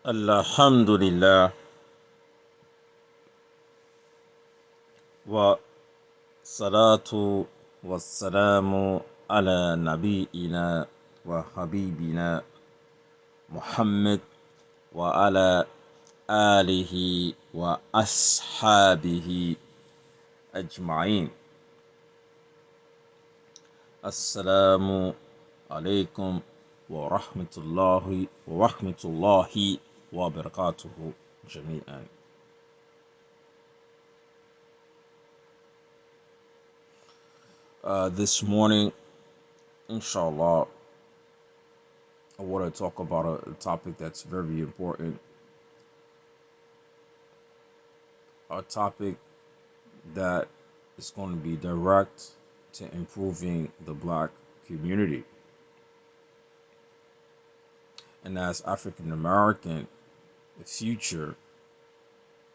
Alhamdulillah wa salatu wa salamu ala nabiina wa habibina Muhammad wa ala alihi wa ashabihi ajma'in. Assalamu alaikum wa rahmatullahi wa barakatuhu jami'an. This morning, inshallah, I want to talk about a topic that's very important. A topic that is going to be direct to improving the black community. And as African American, the future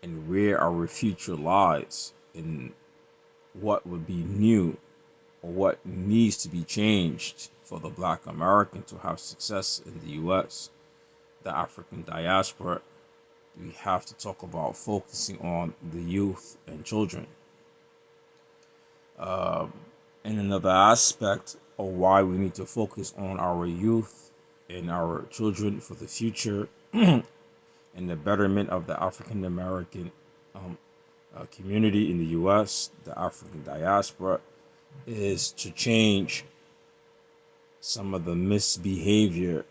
and where our future lies and what would be new or what needs to be changed for the black American to have success in the US, the African diaspora, we have to talk about focusing on the youth and children. And another aspect of why we need to focus on our youth and our children for the future and the betterment of the African American community in the US, the African diaspora, is to change some of the misbehavior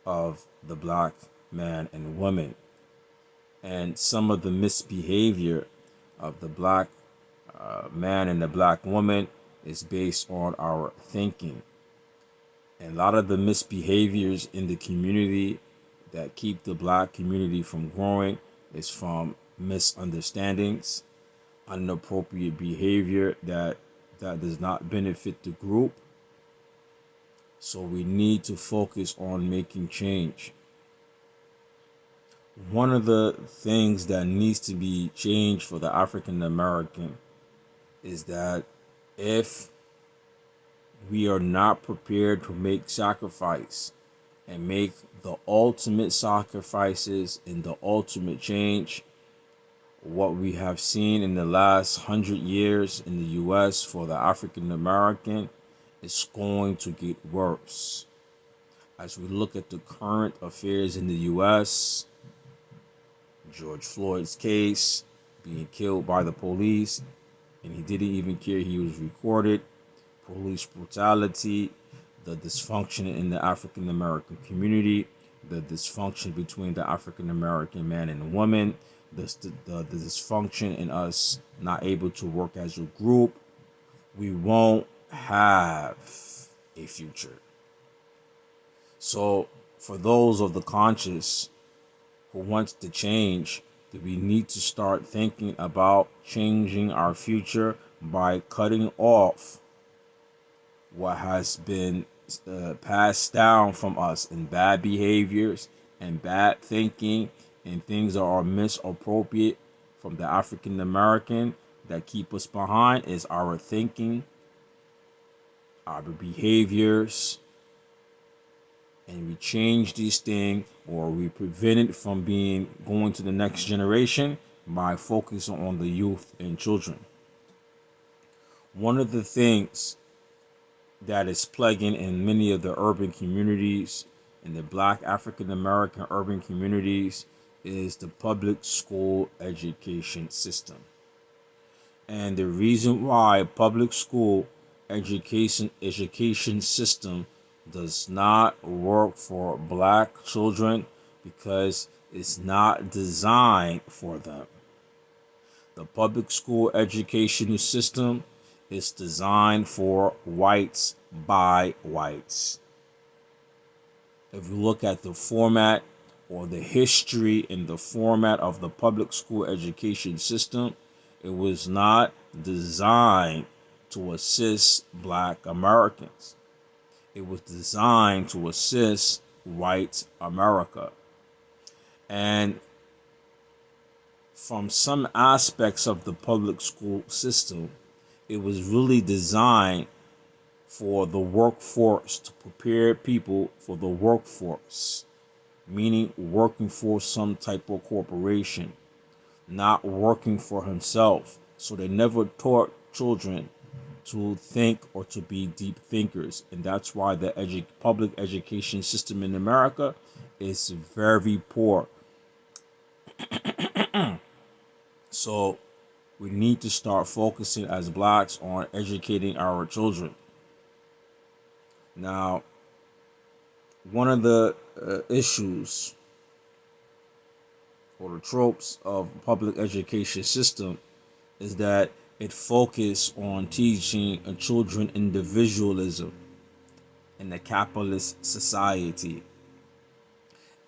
of the black man and woman, and some of the misbehavior of the black man and the black woman is based on our thinking. And a lot of the misbehaviors in the community that keep the black community from growing is from misunderstandings, inappropriate behavior that does not benefit the group. So we need to focus on making change. One of the things that needs to be changed for the African American is that if we are not prepared to make sacrifice and make the ultimate sacrifices and the ultimate change, what we have seen in the last 100 years in the US for the African American is going to get worse. As we look at the current affairs in the US, George Floyd's case, being killed by the police, and he didn't even care he was recorded, police brutality, the dysfunction in the African American community, the dysfunction between the African American man and woman, the dysfunction in us not able to work as a group, we won't have a future. So for those of the conscious who wants to change, we need to start thinking about changing our future by cutting off what has been passed down from us in bad behaviors and bad thinking and things that are misappropriate from the African American that keep us behind is our thinking, our behaviors, and we change these things or we prevent it from going to the next generation by focusing on the youth and children. One of the things that is plaguing in many of the urban communities, in the black African American urban communities, is the public school education system. And the reason why public school education system does not work for black children because it's not designed for them. The public school education system is designed for whites by whites. If you look at the format or the history and the format of the public school education system, it was not designed to assist black Americans. It was designed to assist white America. And from some aspects of the public school system, it was really designed for the workforce, to prepare people for the workforce. meaning working for some type of corporation, not working for himself. So they never taught children to think or to be deep thinkers. And that's why the public education system in America is very poor. So we need to start focusing as blacks on educating our children. Now, one of the issues or the tropes of public education system is that it focuses on teaching children individualism in a capitalist society.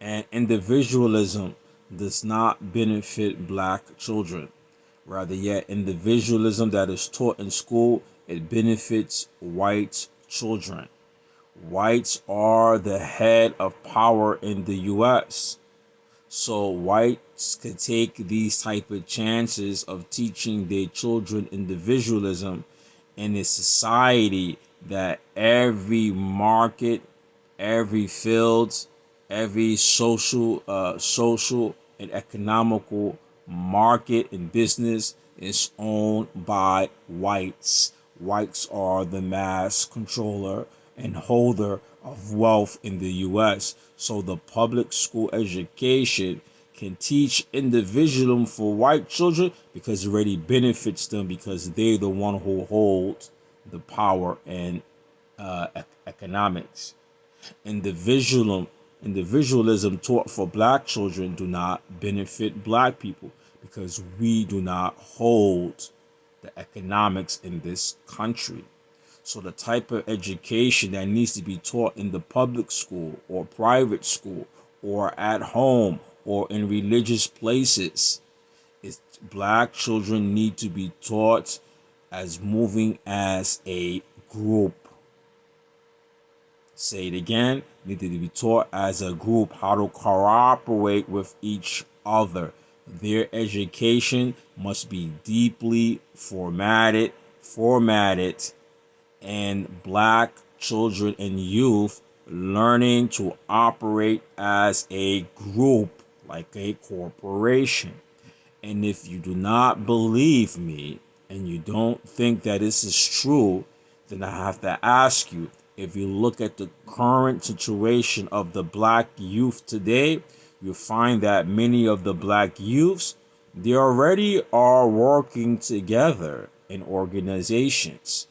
And individualism does not benefit black children. Rather yet, individualism that is taught in school, it benefits white children. Whites are the head of power in the US. So whites could take these type of chances of teaching their children individualism in a society that every market, every field, every social and economical market and business is owned by whites. Whites are the mass controller and holder of wealth in the US. So the public school education can teach individualism for white children because it already benefits them because they're the one who hold the power in economics. Individualism taught for black children do not benefit black people because we do not hold the economics in this country. So the type of education that needs to be taught in the public school or private school or at home or in religious places is black children need to be taught as moving as a group. Say it again, need to be taught as a group how to cooperate with each other. Their education must be deeply formatted, and black children and youth learning to operate as a group, like a corporation. And if you do not believe me and you don't think that this is true, then I have to ask you, if you look at the current situation of the black youth today, you'll find that many of the black youths, they already are working together in organizations.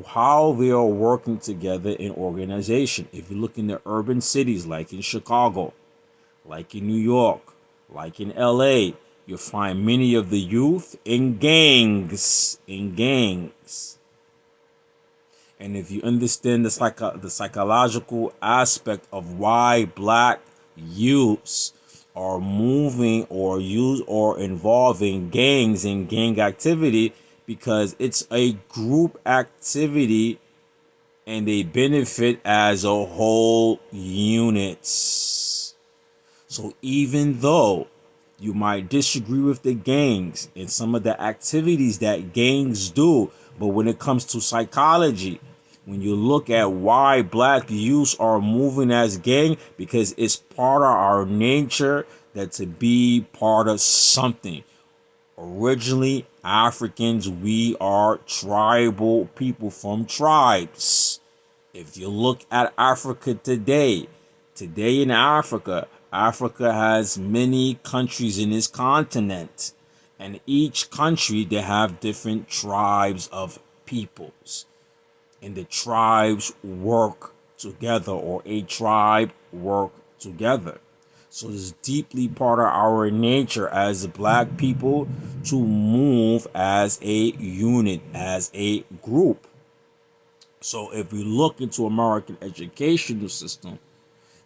How they are working together in organization. If you look in the urban cities like in Chicago, like in New York, like in LA, you'll find many of the youth in gangs. And if you understand the psychological aspect of why black youths are moving or use or involving gangs and gang activity, because it's a group activity and they benefit as a whole unit. So even though you might disagree with the gangs and some of the activities that gangs do, but when it comes to psychology, when you look at why black youths are moving as gang, because it's part of our nature that to be part of something. Originally, Africans, we are tribal people from tribes. If you look at Africa today in Africa, Africa has many countries in this continent. And each country, they have different tribes of peoples. And the tribes work together, or a tribe work together. So it's deeply part of our nature as black people to move as a unit, as a group. So if we look into American educational system,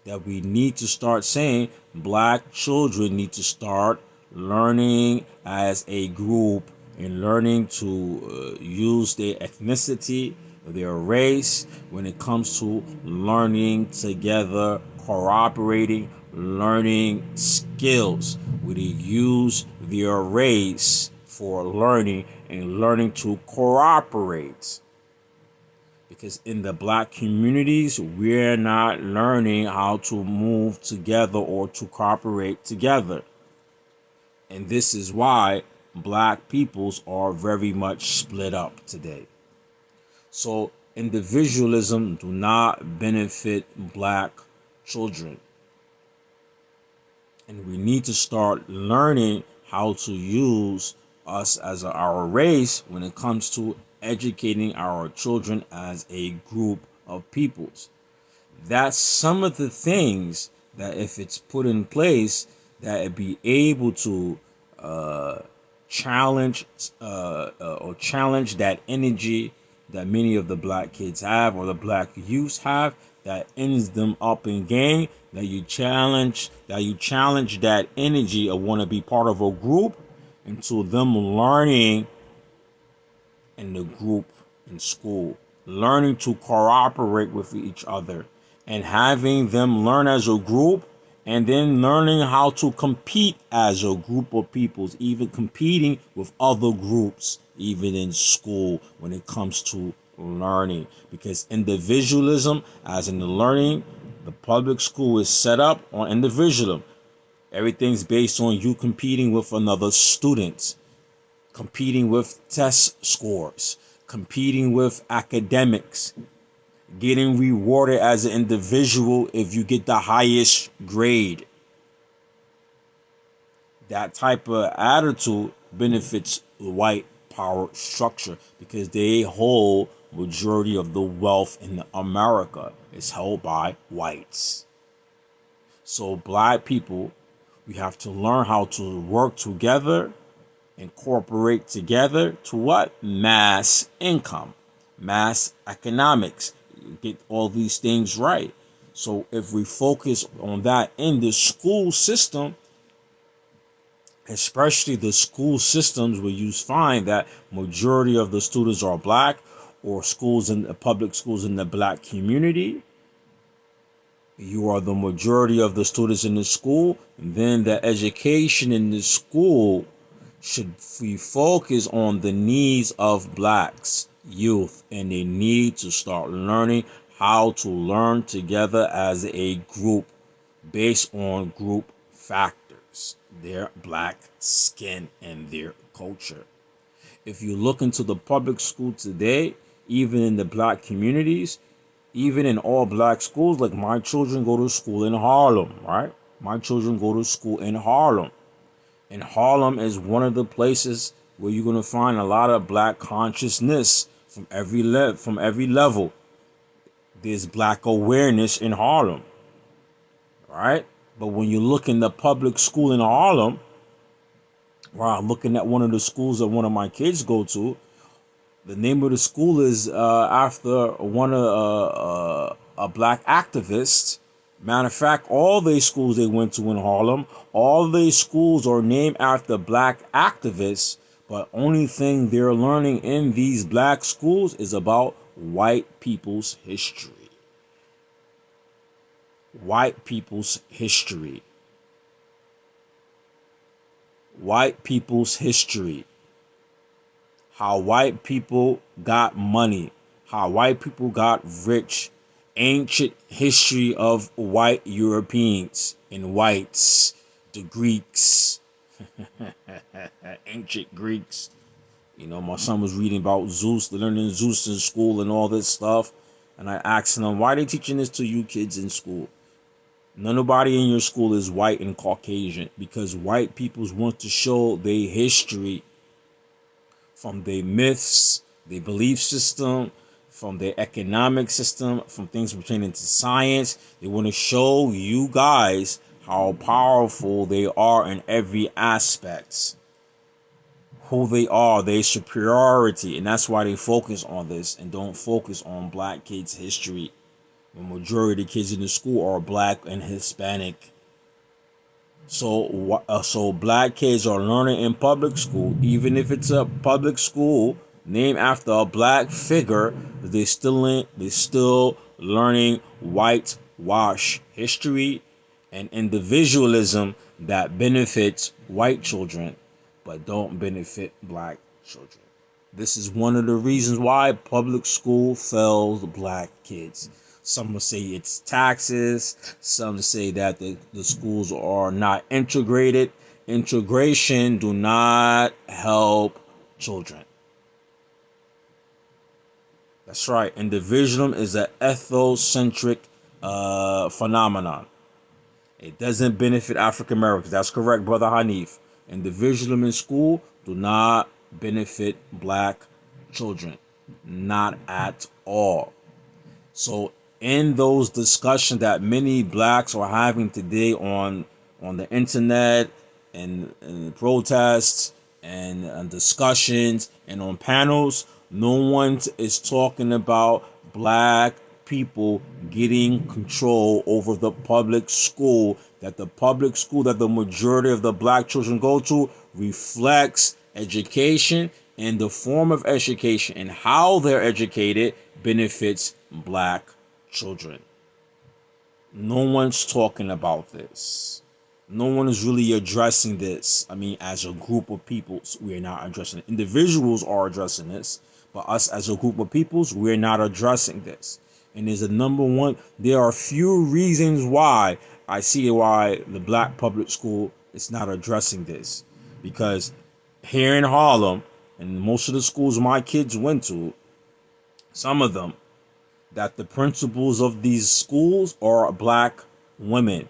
that we need to start saying black children need to start learning as a group and learning to use their ethnicity, their race, when it comes to learning together, cooperating, learning skills. We use their race for learning and learning to cooperate. Because in the black communities, we're not learning how to move together or to cooperate together. And this is why black peoples are very much split up today. So individualism do not benefit black children. And we need to start learning how to use us as our race when it comes to educating our children as a group of peoples. That's some of the things that, if it's put in place, that it be able to uh, challenge or challenge that energy that many of the black kids have or the black youths have, that ends them up in gang. That you challenge that energy of want to be part of a group into them learning in the group in school, learning to cooperate with each other, and having them learn as a group, and then learning how to compete as a group of peoples, even competing with other groups, even in school when it comes to learning. Because individualism, as in the learning, the public school is set up on individualism. Everything's based on you competing with another student, competing with test scores, competing with academics, getting rewarded as an individual if you get the highest grade. That type of attitude benefits the white power structure because they hold majority of the wealth in America is held by whites. So black people, we have to learn how to work together, incorporate together to what? Mass income, mass economics, get all these things right. So if we focus on that in the school system, especially the school systems where you find that majority of the students are black, or schools in the public schools in the black community, you are the majority of the students in the school, then the education in the school should we focus on the needs of blacks, youth, and they need to start learning how to learn together as a group based on group factors, their black skin and their culture. If you look into the public school today, even in the black communities, even in all black schools, like my children go to school in Harlem, right? My children go to school in Harlem. And Harlem is one of the places where you're gonna find a lot of black consciousness from every level. There's black awareness in Harlem, right? But when you look in the public school in Harlem, where I'm looking at one of the schools that one of my kids go to, the name of the school is after one of a black activist. Matter of fact, all the schools they went to in Harlem, all the schools are named after black activists, but only thing they're learning in these black schools is about white people's history. White people's history. White people's history. How white people got money, how white people got rich, ancient history of white Europeans and whites, the Greeks, ancient Greeks. You know, my son was reading about Zeus, learning Zeus in school and all this stuff. And I asked him, why are they teaching this to you kids in school? Nobody in your school is white and Caucasian because white peoples want to show their history from their myths, their belief system, from their economic system, from things pertaining to science. They want to show you guys how powerful they are in every aspect, who they are, their superiority, and that's why they focus on this and don't focus on black kids' history. The majority of the kids in the school are black and Hispanic. So black kids are learning in public school, even if it's a public school named after a black figure, they still learning whitewash history and individualism that benefits white children but don't benefit black children. This is one of the reasons why public school fails black kids. Some will say it's taxes. Some say that the schools are not integrated. Integration do not help children. That's right. Individualism is an ethnocentric phenomenon. It doesn't benefit African Americans. That's correct, Brother Hanif. Individualism in school do not benefit black children. Not at all. So in those discussions that many blacks are having today on the internet and protests and discussions and on panels, no one is talking about black people getting control over the public school, that the public school that the majority of the black children go to reflects education, and the form of education and how they're educated benefits black children. No one's talking about this. No one is really addressing this. I mean, as a group of peoples, we're not addressing it. Individuals are addressing this, but us as a group of peoples, we're not addressing this. And there's a number one, there are few reasons why I see why the black public school is not addressing this. Because here in Harlem, and most of the schools my kids went to, some of them, that the principals of these schools are black women.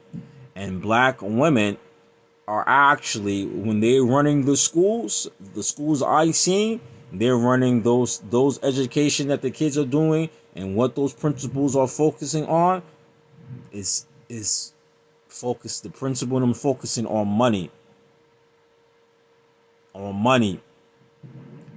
And black women are actually, when they're running the schools I seen, they're running those education that the kids are doing, and what those principals are focusing on is focus. The principal and them focusing on money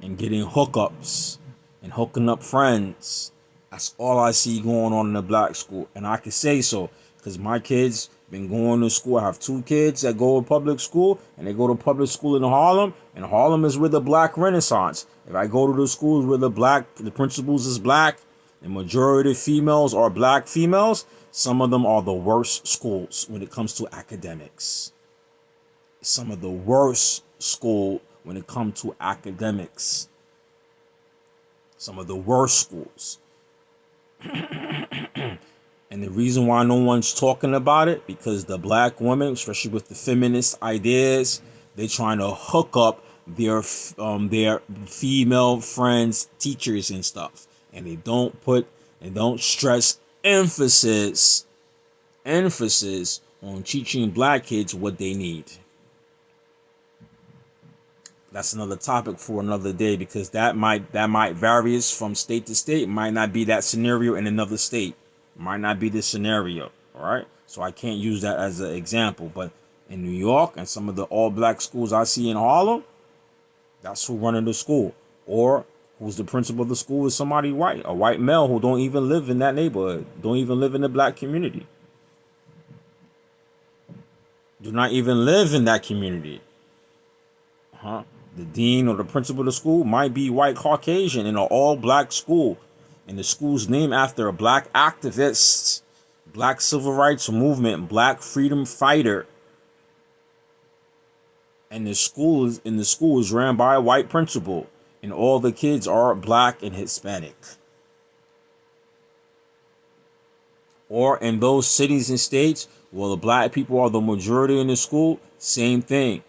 and getting hookups and hooking up friends. That's all I see going on in the black school, and I can say so because my kids been going to school. I have two kids that go to public school, and they go to public school in Harlem, and Harlem is where the black renaissance. If I go to the schools where the principals is black, and majority of females are black females, some of them are the worst schools when it comes to academics. Some of the worst school when it comes to academics. Some of the worst schools. And the reason why no one's talking about it, because the black women, especially with the feminist ideas, they're trying to hook up their female friends, teachers and stuff, and they don't stress emphasis on teaching black kids what they need. That's another topic for another day, because that might vary from state to state. It might not be that scenario in another state. It might not be the scenario. All right. So I can't use that as an example. But in New York and some of the all black schools I see in Harlem, that's who running the school. Or who's the principal of the school is somebody white, a white male who don't even live in that neighborhood, don't even live in the black community. Do not even live in that community. The dean or the principal of the school might be white Caucasian in an all-black school, and the school's named after a black activist, black civil rights movement, black freedom fighter, and the school is ran by a white principal, and all the kids are black and Hispanic. Or in those cities and states where the black people are the majority in the school, same thing.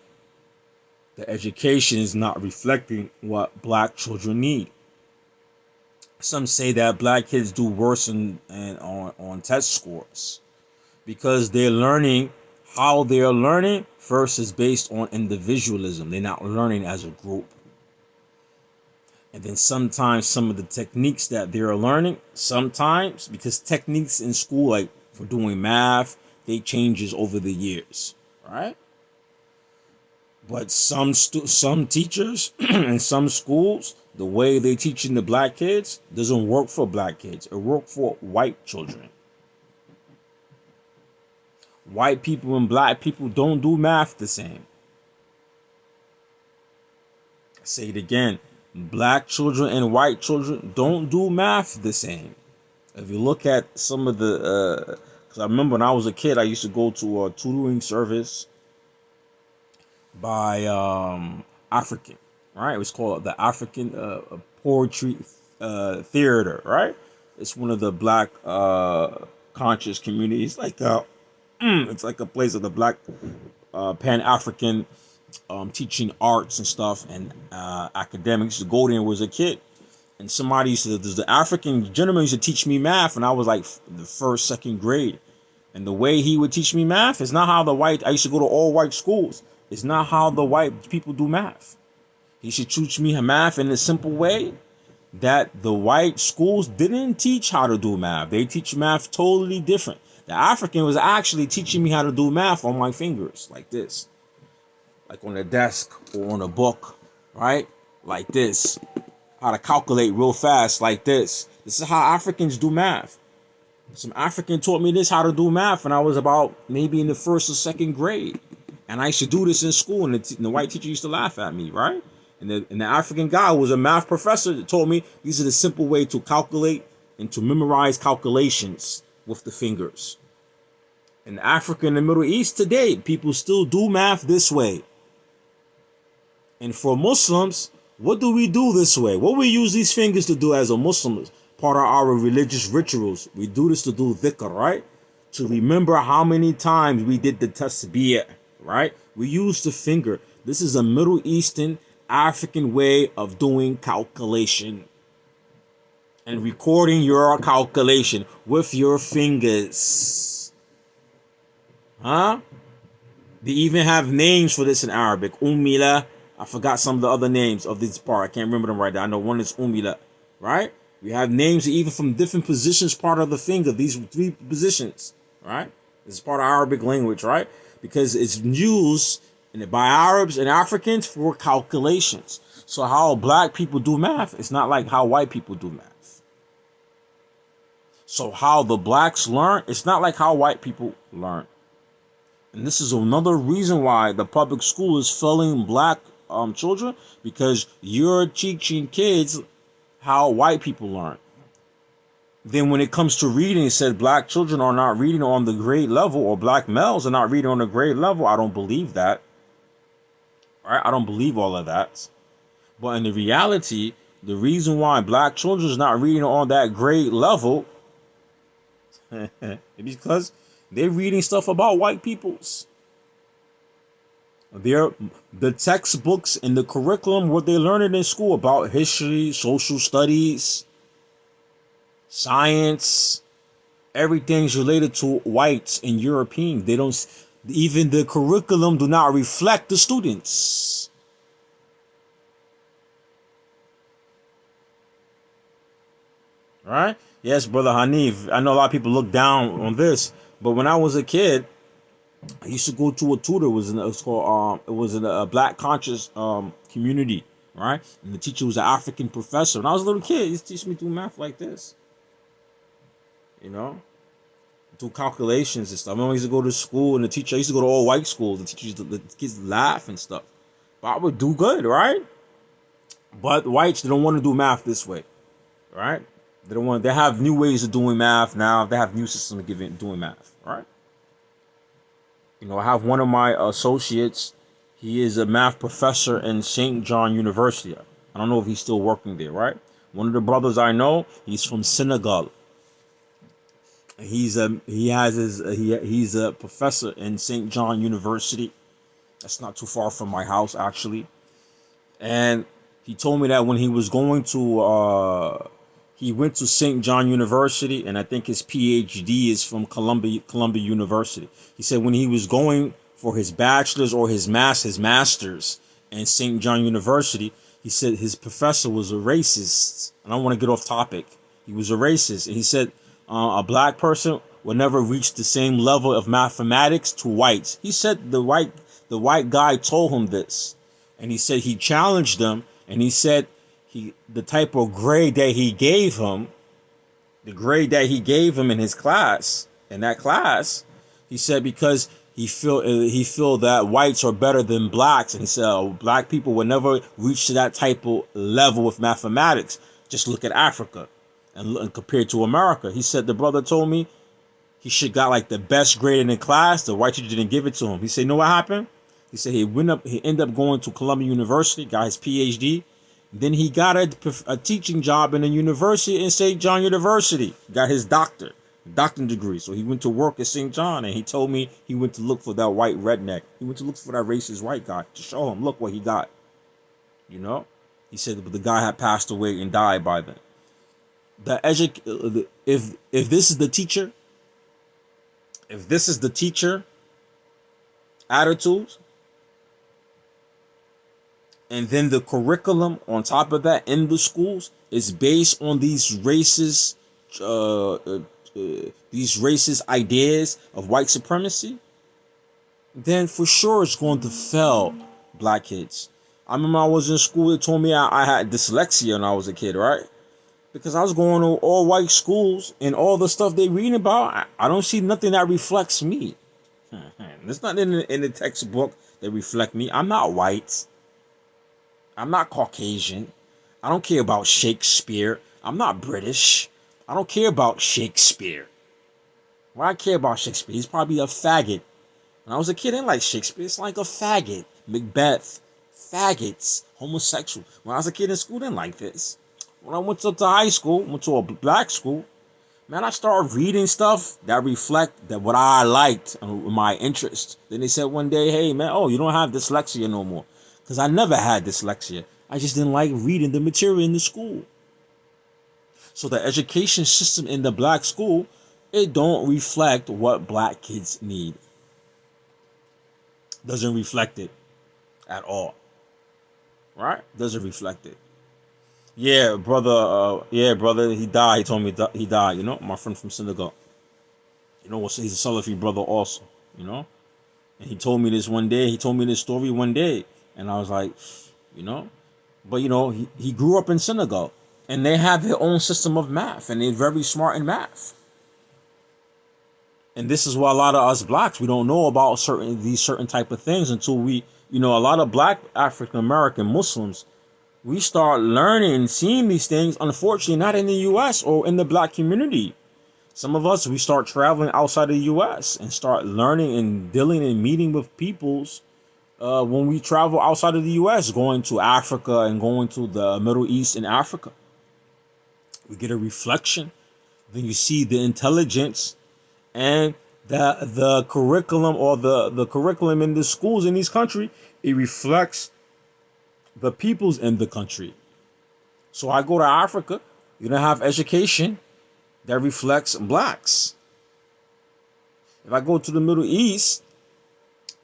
The education is not reflecting what black children need. Some say that black kids do worse on test scores because they're learning how they're learning first is based on individualism. They're not learning as a group. And then sometimes some of the techniques that they're learning, sometimes because techniques in school, like for doing math, they changes over the years, right? But some teachers and some schools, the way they teaching the black kids doesn't work for black kids. It works for white children. White people and black people don't do math the same. I say it again. Black children and white children don't do math the same. If you look at some of the, because I remember when I was a kid, I used to go to a tutoring service by African. right? It was called the African Poetry Theater, right? It's one of the black conscious communities. It's like a place of the black Pan African teaching arts and stuff and academics. To go there was a kid, and somebody used to, there's the African gentleman used to teach me math, and I was like the first, second grade. And the way he would teach me math is not how the white. I used to go to all white schools. It's not how the white people do math. He should teach me math in a simple way that the white schools didn't teach how to do math. They teach math totally different. The African was actually teaching me how to do math on my fingers, like this, like on the desk or on a book, right? Like this. How to calculate real fast, like this. This is how Africans do math. Some African taught me this, how to do math, when I was about maybe in the first or second grade. And I used to do this in school, and the white teacher used to laugh at me, right? And the African guy was a math professor that told me these are the simple way to calculate and to memorize calculations with the fingers. In Africa and the Middle East today, people still do math this way. And for Muslims, what do we do this way? What we use these fingers to do as a Muslim, part of our religious rituals. We do this to do dhikr, right? To remember how many times we did the tasbih, right? We use the finger. This is a Middle Eastern, African way of doing calculation. And recording your calculation with your fingers. Huh? They even have names for this in Arabic. Umila. I forgot some of the other names of this part. I can't remember them right now. I know one is Umila, right? We have names even from different positions, part of the finger. These three positions, right? This is part of Arabic language, right? Because it's used by Arabs and Africans for calculations. So how black people do math, it's not like how white people do math. So how the blacks learn, it's not like how white people learn. And this is another reason why the public school is failing black children, because you're teaching kids how white people learn. Then when it comes to reading, it said black children are not reading on the grade level, or black males are not reading on the grade level. I don't believe that. Right? I don't believe all of that. But in the reality, the reason why black children is not reading on that grade level is because they're reading stuff about white peoples. The textbooks and the curriculum, what they learning in school about history, social studies, science, everything's related to whites and Europeans. They don't, even the curriculum do not reflect the students. Right? Yes, Brother Hanif. I know a lot of people look down on this, but when I was a kid, I used to go to a tutor. It was in a black conscious community, right? And the teacher was an African professor. When I was a little kid, he used to teach me to do math like this, you know, do calculations and stuff. I remember I used to go to school, and the teacher, I used to go to all white schools. The kids laugh and stuff, but I would do good, right? But whites, they don't want to do math this way, right? They don't want. They have new ways of doing math now. They have new systems of doing math, right? You know, I have one of my associates. He is a math professor in St. John University. I don't know if he's still working there, right? One of the brothers I know, he's from Senegal. He's a professor in St. John University. That's not too far from my house, actually. And he told me that when he was going to he went to St. John University, and I think his PhD is from Columbia University. He said when he was going for his bachelor's or his master's in St. John University, he said his professor was a racist. And I don't want to get off topic. He was a racist. And he said a black person will never reach the same level of mathematics to whites. He said the white guy told him this. And he said he challenged them, and he said the type of grade that he gave him, in his class, he said because he feel that whites are better than blacks, and he said black people will never reach to that type of level with mathematics. Just look at Africa and compared to America. He said the brother told me he should got like the best grade in the class. The white teacher didn't give it to him. He said, you know what happened? He said he ended up going to Columbia University, got his PhD. Then he got a teaching job in a university in St. John University, got his doctorate degree. So he went to work at St. John, and he told me he went to look for that white redneck. He went to look for that racist white guy to show him, look what he got. You know? He said the guy had passed away and died by then. If this is the teacher, attitudes, and then the curriculum on top of that in the schools is based on these racist ideas of white supremacy, then for sure it's going to fail black kids. I remember I was in school, they told me I had dyslexia when I was a kid, right? Because I was going to all white schools, and all the stuff they reading about, I don't see nothing that reflects me. There's nothing in the textbook that reflect me. I'm not white. I'm not Caucasian. I don't care about Shakespeare. I'm not British. I don't care about Shakespeare. Why I care about Shakespeare? He's probably a faggot. When I was a kid, I didn't like Shakespeare. It's like a faggot. Macbeth. Faggots. Homosexual. When I was a kid in school, I didn't like this. When I went to high school, went to a black school, man, I started reading stuff that reflect that what I liked and my interest. Then they said one day, hey, man, oh, you don't have dyslexia no more. Because I never had dyslexia. I just didn't like reading the material in the school. So the education system in the black school, it don't reflect what black kids need. Doesn't reflect it at all. Right? Doesn't reflect it. Yeah, brother, he died. He told me he died, you know, my friend from Senegal. You know, he's a Salafi brother also, you know. And he told me this one day. He told me this story one day. And I was like, you know. But, you know, he grew up in Senegal. And they have their own system of math. And they're very smart in math. And this is why a lot of us blacks, we don't know about these certain type of things until we, you know, a lot of black African American Muslims, we start learning and seeing these things, unfortunately, not in the U.S. or in the black community. Some of us, we start traveling outside of the U.S. and start learning and dealing and meeting with peoples when we travel outside of the U.S., going to Africa and going to the Middle East and Africa. We get a reflection. Then you see the intelligence and the curriculum or the curriculum in the schools in these countries, it reflects the peoples in the country. So I go to Africa, you don't have education that reflects blacks. If I go to the Middle East,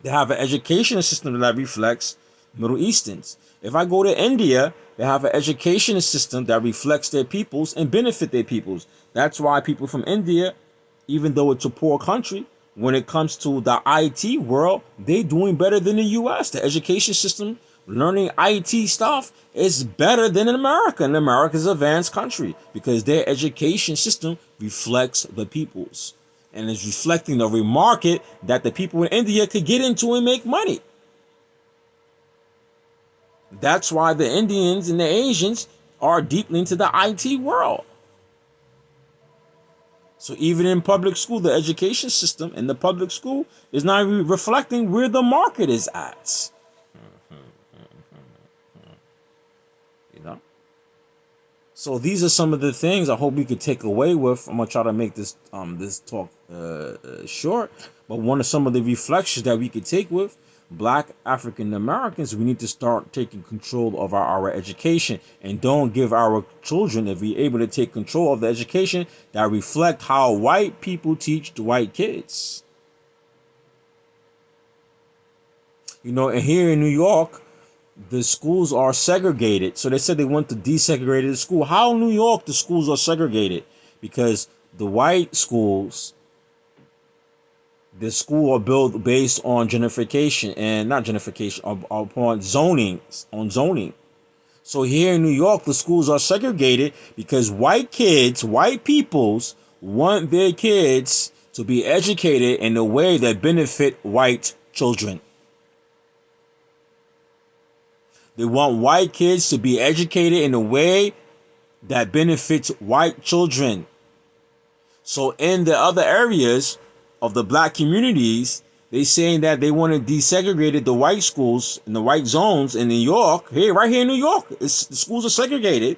they have an education system that reflects Middle Easterns. If I go to India, they have an education system that reflects their peoples and benefit their peoples. That's why people from India, even though it's a poor country, when it comes to the IT world, they're doing better than the US. The education system, learning IT stuff, is better than in America. And America's an advanced country because their education system reflects the peoples. And is reflecting the market that the people in India could get into and make money. That's why the Indians and the Asians are deeply into the IT world. So even in public school, the education system in the public school is not reflecting where the market is at. You know? So these are some of the things I hope we could take away with. I'm gonna try to make this talk short, but one of some of the reflections that we could take with black African Americans, we need to start taking control of our education, and don't give our children, if we're able to take control of the education, that reflect how white people teach the white kids. You know, and here in New York, the schools are segregated. So they said they want to desegregate the school. How in New York the schools are segregated? Because the white schools, the school are built based on gentrification and not gentrification, upon zoning, on zoning. So here in New York, the schools are segregated because white kids, white peoples want their kids to be educated in a way that benefit white children. They want white kids to be educated in a way that benefits white children. So in the other areas of the black communities, They saying that they want to desegregate the white schools in the white zones in New York. Here, right here in New York, the schools are segregated.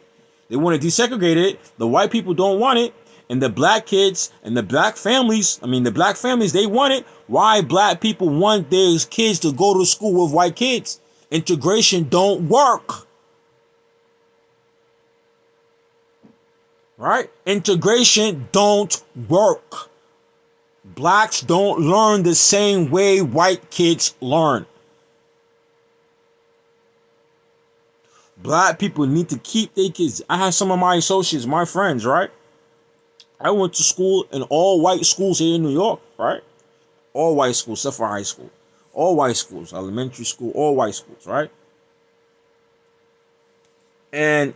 They want to desegregate it. The white people don't want it. And the black kids and the black families, they want it. Why black people want their kids to go to school with white kids? Integration don't work. Right? Integration don't work. Blacks don't learn the same way white kids learn. Black people need to keep their kids. I have some of my associates, my friends, right? I went to school in all white schools here in New York, right? All white schools, except for high school. All white schools, elementary school, all white schools, right? And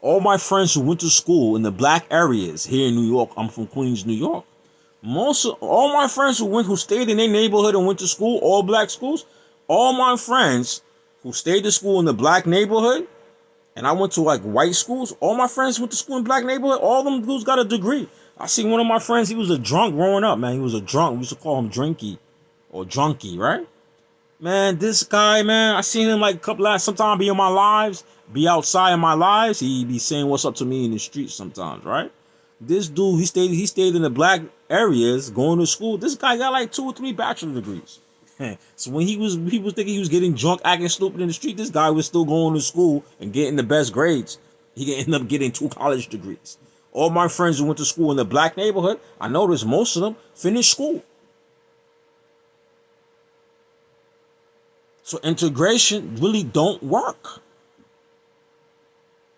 all my friends who went to school in the black areas here in New York, I'm from Queens, New York. All my friends who stayed in their neighborhood and went to school, all black schools, all my friends who stayed to school in the black neighborhood, and I went to like white schools, all my friends went to school in black neighborhood, all of them dudes got a degree. I seen one of my friends, he was a drunk growing up, man. He was a drunk. We used to call him Drinky or Drunky, right? Man, this guy, man, I seen him like a couple of, sometimes be in my lives, be outside in my lives. He be saying what's up to me in the streets sometimes, right? This dude, he stayed in the black areas going to school. This guy got like 2 or 3 bachelor degrees. So when he was thinking he was getting drunk, acting stupid in the street, this guy was still going to school and getting the best grades. He ended up getting 2 college degrees. All my friends who went to school in the black neighborhood, I noticed most of them finished school. So integration really don't work.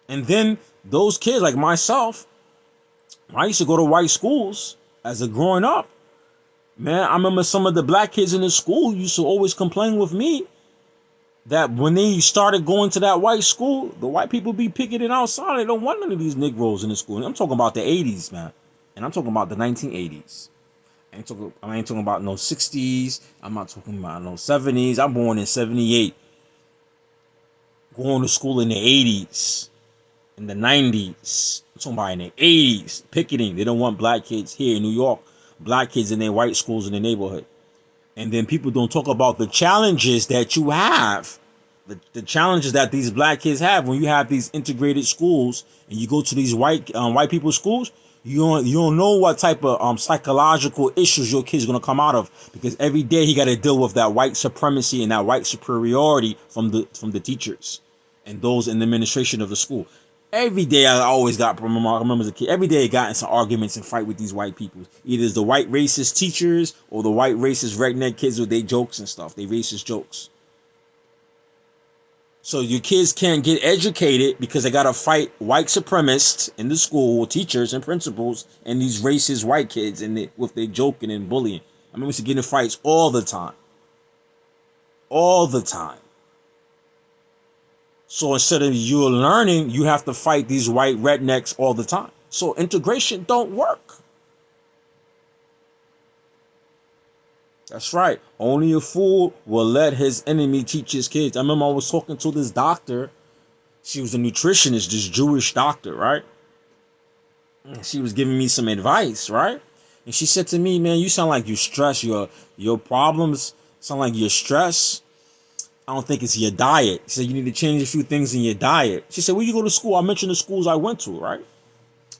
And then those kids like myself, I used to go to white schools as a growing up. Man, I remember some of the black kids in the school used to always complain with me that when they started going to that white school, the white people be picketing outside. They don't want none of these Negroes in the school. And I'm talking about the 80s, man. And I'm talking about the 1980s. I ain't talking about no 60s. I'm not talking about no 70s. I'm born in 78. Going to school in the 80s. In the 90s. I'm talking about in the 80s. Picketing. They don't want black kids here in New York. Black kids in their white schools in the neighborhood. And then people don't talk about the challenges that you have. The challenges that these black kids have when you have these integrated schools and you go to these white people's schools. You don't know what type of psychological issues your kid's gonna come out of, because every day he got to deal with that white supremacy and that white superiority from the teachers and those in the administration of the school. Every day I always got, I remember as a kid, every day I got in some arguments and fight with these white people. Either it's the white racist teachers or the white racist redneck kids with their jokes and stuff, they racist jokes. So your kids can't get educated because they got to fight white supremacists in the school, teachers and principals, and these racist white kids with their joking and bullying. I remember used to get in fights all the time. All the time. So instead of you learning, you have to fight these white rednecks all the time. So integration don't work. That's right. Only a fool will let his enemy teach his kids. I remember I was talking to this doctor. She was a nutritionist, this Jewish doctor, right? She was giving me some advice, right? And she said to me, man, you sound like you stress. Your problems sound like you're stressed. I don't think it's your diet. She said, you need to change a few things in your diet. She said, where you go to school? I mentioned the schools I went to, right?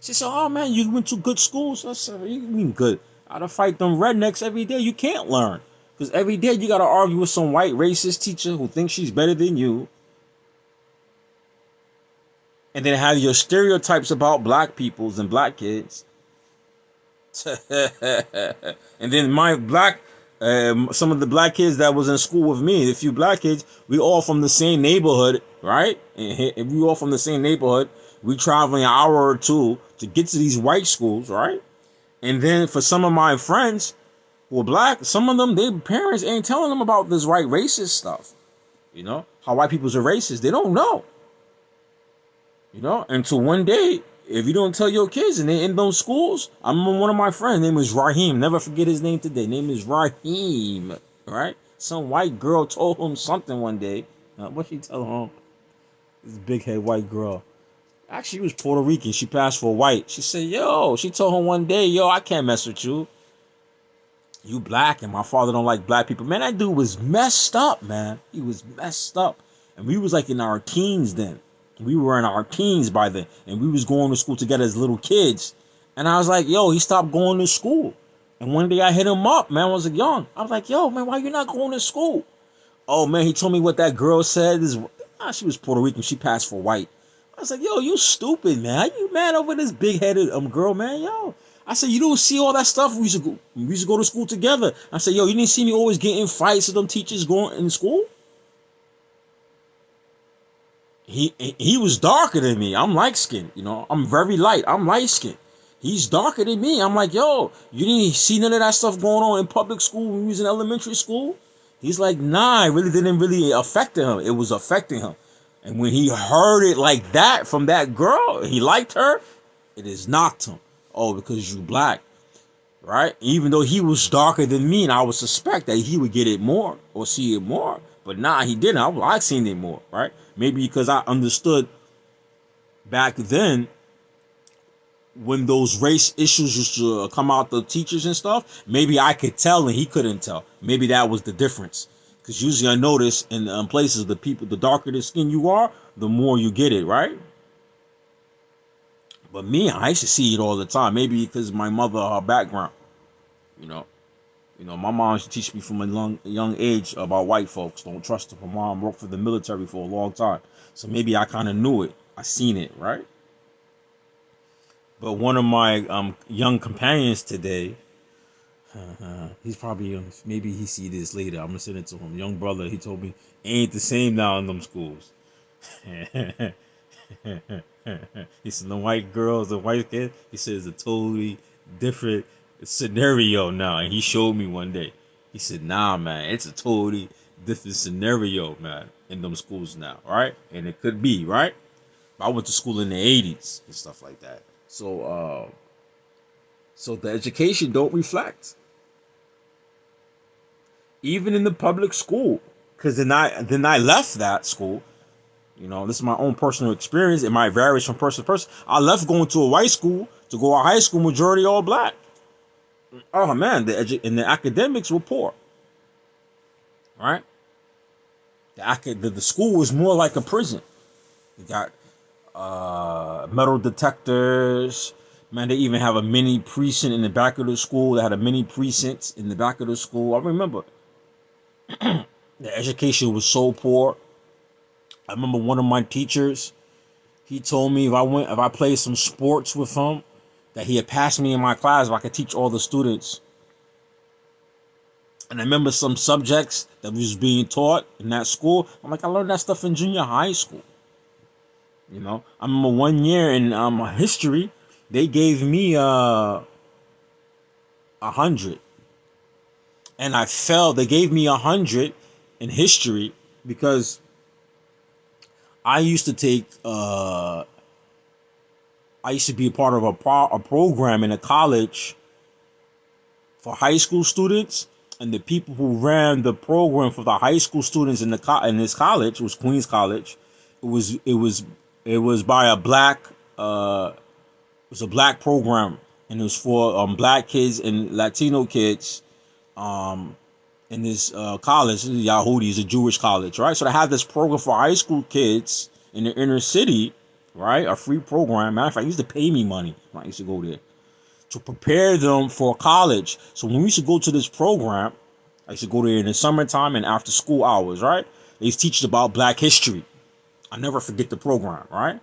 She said, oh, man, you went to good schools? I said, what do you mean good? I gotta fight them rednecks every day. You can't learn. Because every day you gotta argue with some white racist teacher who thinks she's better than you. And then have your stereotypes about black peoples and black kids. And then some of the black kids that was in school with me, a few black kids, we all from the same neighborhood, right? And we all from the same neighborhood. We traveling an hour or two to get to these white schools, right? And then for some of my friends who are black, some of them, their parents ain't telling them about this white racist stuff. You know, how white people's are racist. They don't know. You know, until one day, if you don't tell your kids and they're in those schools, I remember one of my friends, name is Raheem. Never forget his name today. Name is Raheem. Right? Some white girl told him something one day. What she tell him? This big head white girl. Actually, she was Puerto Rican. She passed for white. She said, she told him one day, I can't mess with you. You black and my father don't like black people. Man, that dude was messed up, man. He was messed up. And we was like in our teens then. We were in our teens by then. And we was going to school together as little kids. And I was like, yo, he stopped going to school. And one day I hit him up, man. I was like, young. I was like, yo, man, why you not going to school? Oh, man, he told me what that girl said. She was Puerto Rican. She passed for white. I was like, yo, you stupid, man. How you mad over this big-headed girl, man? Yo. I said, you don't see all that stuff? We used to go to school together. I said, yo, you didn't see me always getting in fights with them teachers going in school? He was darker than me. I'm light-skinned, you know. I'm very light. I'm light-skinned. He's darker than me. I'm like, yo, you didn't see none of that stuff going on in public school when we was in elementary school? He's like, nah, it really didn't really affect him. It was affecting him. And when he heard it like that from that girl, he liked her, it has knocked him. Oh, because you black, right? Even though he was darker than me, and I would suspect that he would get it more or see it more. But nah, he didn't. I seen it more, right? Maybe because I understood back then when those race issues used to come out the teachers and stuff, maybe I could tell and he couldn't tell. Maybe that was the difference. Because usually I notice in places the darker the skin you are, the more you get it, right? But me, I used to see it all the time. Maybe because my mother, her background, you know. My mom used to teach me from a young age about white folks. Don't trust them. My mom worked for the military for a long time. So maybe I kind of knew it. I seen it, right? But one of my young companions today, he's probably maybe he see this later. I'm gonna send it to him. Young brother, he told me ain't the same now in them schools. He said the white girls, the white kid. He says it's a totally different scenario now. And he showed me one day. He said, nah, man, it's a totally different scenario, man, in them schools now, right? And it could be, right? I went to school in the 80s and stuff like that. So the education don't reflect. Even in the public school. Because then I left that school. You know, this is my own personal experience. It might vary from person to person. I left going to a white school to go to high school, majority all black. Oh man, the academics were poor. Right? The school was more like a prison. You got metal detectors. Man, they even have a mini precinct in the back of the school. They had a mini precinct in the back of the school. I remember. The education was so poor. I remember one of my teachers, he told me if I played some sports with him, that he had passed me in my class if I could teach all the students. And I remember some subjects that was being taught in that school. I'm like, I learned that stuff in junior high school. You know, I remember one year in history, they gave me 100. And I failed. They gave me 100 in history because I used to take I used to be a part of a program in a college for high school students, and the people who ran the program for the high school students in this college was Queens College. It was by a black it was a black program, and it was for black kids and Latino kids in this college. Yahudi is a Jewish college, right? So they have this program for high school kids in the inner city, right? A free program. Matter of fact, they used to pay me money when I used to go there to prepare them for college. So when we used to go to this program, I used to go there in the summertime and after school hours, right? They used to teach about black history. I never forget the program, right?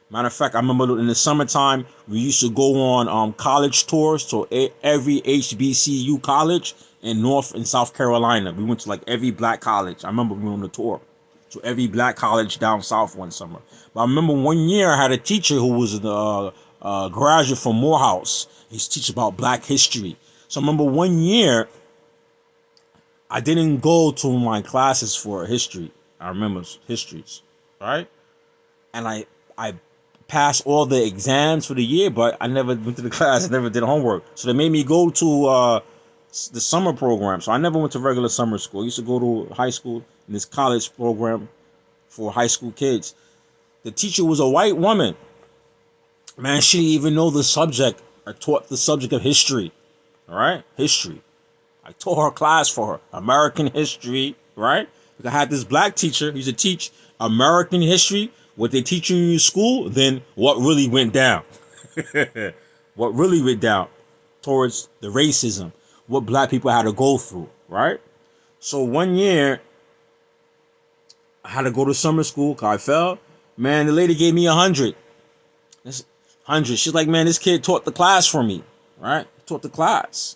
Matter of fact, I remember in the summertime, we used to go on college tours to every HBCU college in North and South Carolina. We went to like every black college. I remember we went on a tour to every black college down south one summer. But I remember one year I had a teacher who was a graduate from Morehouse. He used to teach about black history. So I remember one year I didn't go to my classes for history. I remember histories, right? And I passed all the exams for the year, but I never went to the class. I never did homework. So they made me go to the summer program. So I never went to regular summer school. I used to go to high school in this college program for high school kids. The teacher was a white woman. Man, she didn't even know the subject. I taught the subject of history. All right? History. I taught her class for her, American history, right? I had this black teacher. He used to teach American history, what they teach you in your school, then what really went down. What really went down towards the racism, what black people had to go through, right? So one year, I had to go to summer school because I fell. Man, the lady gave me 100. 100. She's like, man, this kid taught the class for me, right? Taught the class.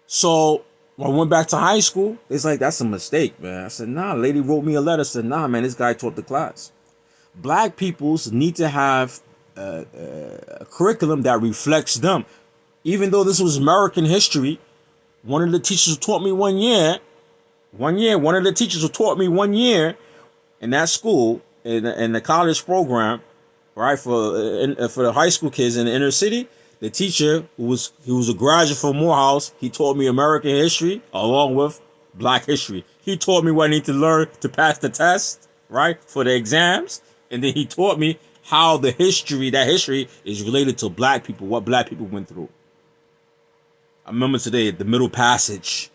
So when I went back to high school, it's like, that's a mistake, man. I said, nah, lady wrote me a letter. Said, nah, man, this guy taught the class. Black peoples need to have a curriculum that reflects them. Even though this was American history, one of the teachers who taught me one of the teachers who taught me 1 year in that school, in the college program, right, for the high school kids in the inner city, the teacher he was a graduate from Morehouse. He taught me American history along with Black history. He taught me what I need to learn to pass the test, right, for the exams, and then he taught me how that history is related to Black people, what Black people went through. I remember today the Middle Passage,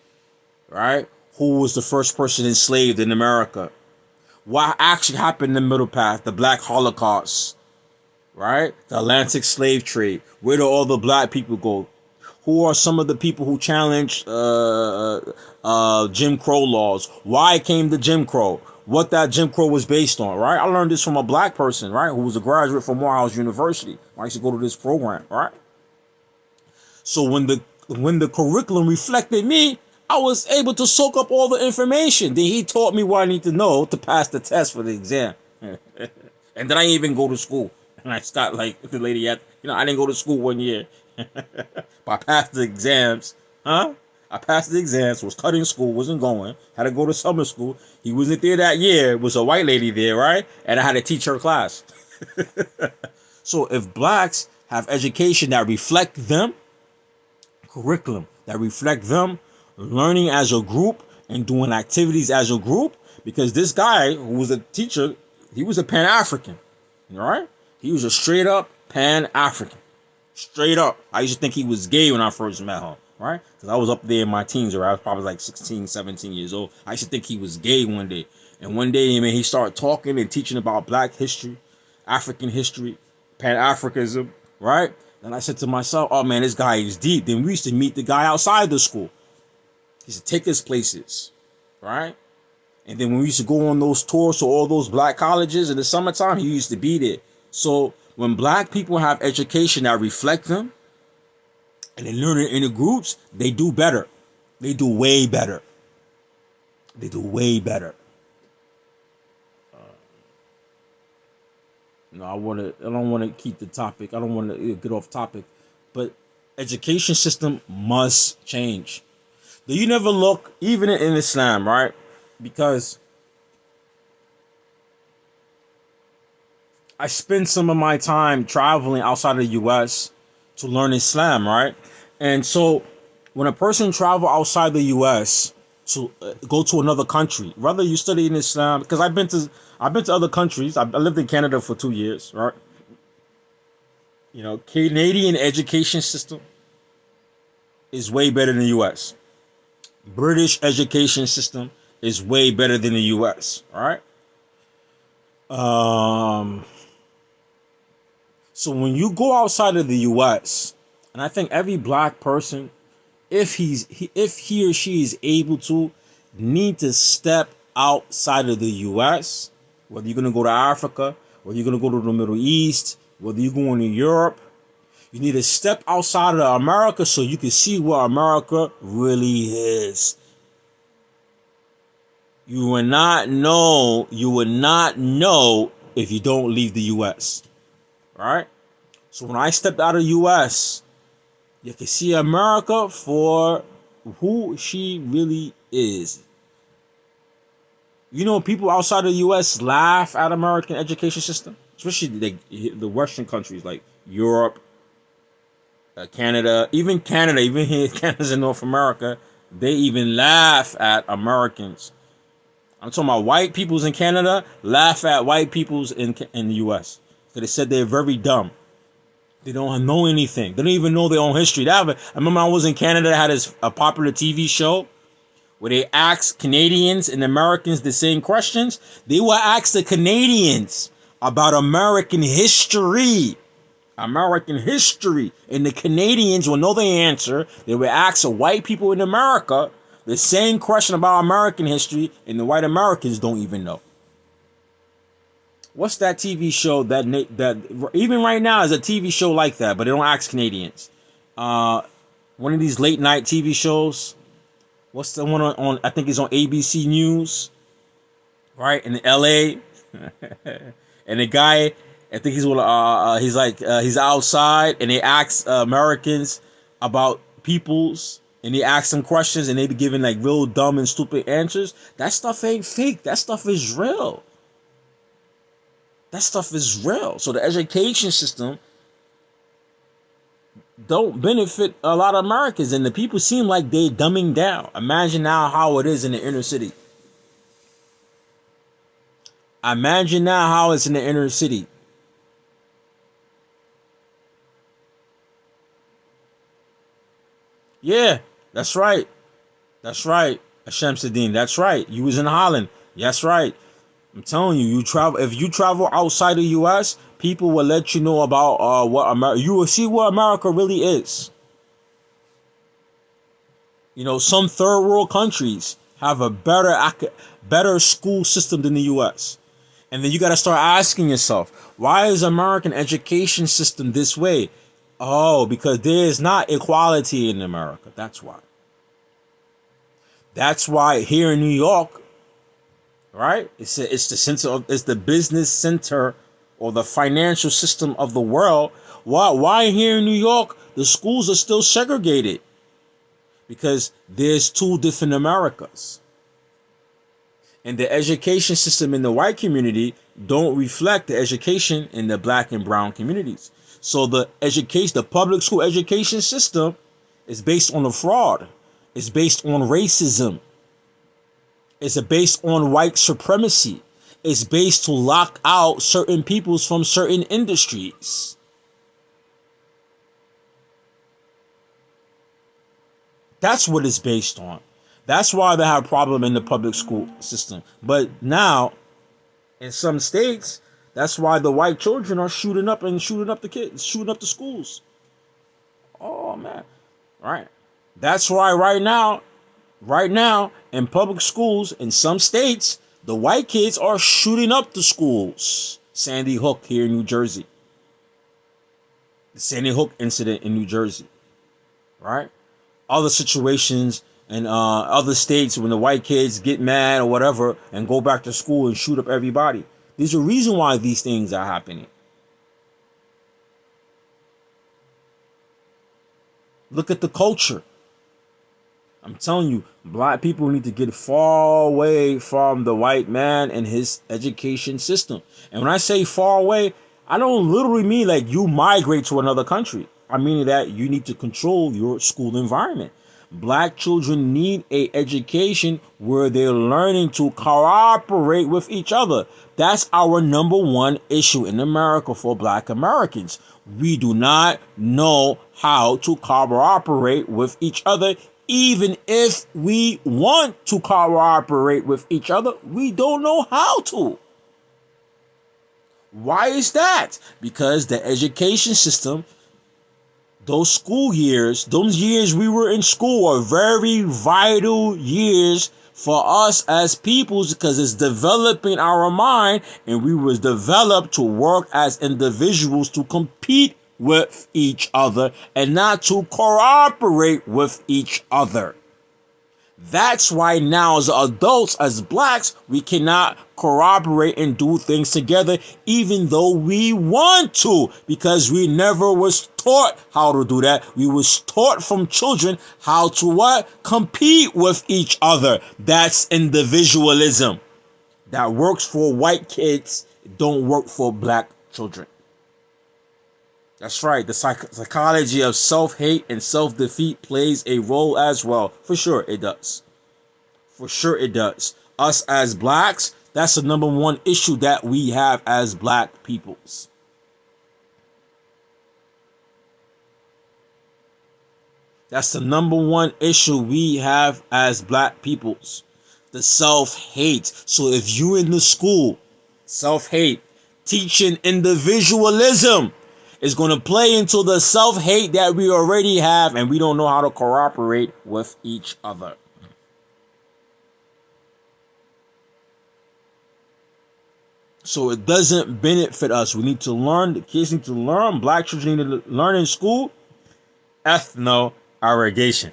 right? Who was the first person enslaved in America? What actually happened in the Middle Path? The Black Holocaust, right? The Atlantic slave trade. Where do all the Black people go? Who are some of the people who challenged Jim Crow laws? Why came the Jim Crow? What that Jim Crow was based on, right? I learned this from a Black person, right? Who was a graduate from Morehouse University. I used to go to this program, right? So when the curriculum reflected me, I was able to soak up all the information. Then he taught me what I need to know to pass the test for the exam. And then I didn't even go to school. And I stopped like the lady at, I didn't go to school 1 year. But I passed the exams. I passed the exams, was cutting school, wasn't going. Had to go to summer school. He wasn't there that year. It was a white lady there, right? And I had to teach her class. So if Blacks have education that reflect them, curriculum that reflect them, learning as a group and doing activities as a group, because this guy who was a teacher, he was a Pan-African, right? He was a straight up Pan-African, straight up. I used to think he was gay when I first met him, right? Because I was up there in my teens, or I was probably like 16, 17 years old. I used to think he was gay one day. And one day, he started talking and teaching about Black history, African history, Pan-Africanism, right? And I said to myself, oh man, this guy is deep. Then we used to meet the guy outside the school. He used to take us places, right? And then when we used to go on those tours to all those Black colleges in the summertime, he used to be there. So when Black people have education that reflect them, and they learn it in the groups, they do better. They do way better. They do way better. No, I don't want to keep the topic. I don't want to get off topic, but education system must change. Do you never look, even in Islam, right? Because I spend some of my time traveling outside of the U.S. to learn Islam, right? And so when a person travel outside the U.S. to go to another country, whether you study in Islam, because I've been to other countries. I lived in Canada for 2 years, right? Canadian education system is way better than the U.S. British education system is way better than the U.S., all right? So when you go outside of the U.S., and I think every Black person, if he or she is able to, need to step outside of the U.S., whether you're going to go to Africa, whether you're going to go to the Middle East, whether you're going to Europe, you need to step outside of America so you can see what America really is. You will not know if you don't leave the U.S. All right? So when I stepped out of the U.S., you can see America for who she really is. People outside of the U.S. laugh at American education system, especially the Western countries like Europe, Canada, even here, Canada's in North America. They even laugh at Americans. I'm talking about white peoples in Canada laugh at white peoples in the U.S. So they said they're very dumb. They don't know anything. They don't even know their own history. I remember I was in Canada. I had a popular TV show where they asked Canadians and Americans the same questions. They will ask the Canadians about American history. American history. And the Canadians will know the answer. They will ask the white people in America the same question about American history, and the white Americans don't even know. What's that TV show that even right now is a TV show like that, but they don't ask Canadians? One of these late night TV shows. What's the one on I think it's on ABC News, right, in LA. And the guy, I think he's outside, and they ask Americans about peoples, and they ask them questions, and they be giving like real dumb and stupid answers. That stuff ain't fake. That stuff is real. That stuff is real. So the education system don't benefit a lot of Americans, and the people seem like they dumbing down. Imagine now how it is in the inner city. Imagine now how it's in the inner city. Yeah, that's right. That's right. Shamsuddin, that's right. You was in Holland. That's right. I'm telling you, if you travel outside the U.S., people will let you know about what America. You will see what America really is. You know, some third world countries have a better school system than the U.S. And then you got to start asking yourself, why is American education system this way? Oh, because there is not equality in America. That's why. That's why here in New York, right? It's the business center or the financial system of the world. Why here in New York the schools are still segregated? Because there's two different Americas. And the education system in the white community don't reflect the education in the black and brown communities. So the public school education system is based on a fraud. It's based on racism. It's based on white supremacy. It's based to lock out certain peoples from certain industries. That's what it's based on. That's why they have a problem in the public school system. But now, in some states, that's why the white children are shooting up the kids, shooting up the schools. Oh man, right? That's why right now in public schools in some states, the white kids are shooting up the schools. Sandy Hook here in New Jersey. The Sandy Hook incident in New Jersey, right? Other situations in other states when the white kids get mad or whatever and go back to school and shoot up everybody. There's a reason why these things are happening. Look at the culture. I'm telling you, black people need to get far away from the white man and his education system. And when I say far away, I don't literally mean like you migrate to another country. I mean that you need to control your school environment. Black children need a education where they're learning to cooperate with each other. That's our number one issue in America for black Americans. We do not know how to cooperate with each other. Even if we want to cooperate with each other, we don't know how to. Why is that? Because the education system, those school years, those years we were in school are very vital years for us as peoples because it's developing our mind, and we was developed to work as individuals to compete with each other and not to cooperate with each other. That's why now as adults, as blacks, we cannot cooperate and do things together even though we want to, because we never was taught how to do that. We was taught from children how to what? Compete with each other. That's individualism. That works for white kids, don't work for black children. That's right. The psychology of self-hate and self-defeat plays a role as well. For sure it does. For sure it does. Us as blacks, that's the number one issue that we have as black peoples. That's the number one issue we have as black peoples. The self-hate. So if you in the school, self-hate, teaching individualism is going to play into the self-hate that we already have, and we don't know how to cooperate with each other. So it doesn't benefit us. We need to learn, the kids need to learn, black children need to learn in school, ethno-arrogation.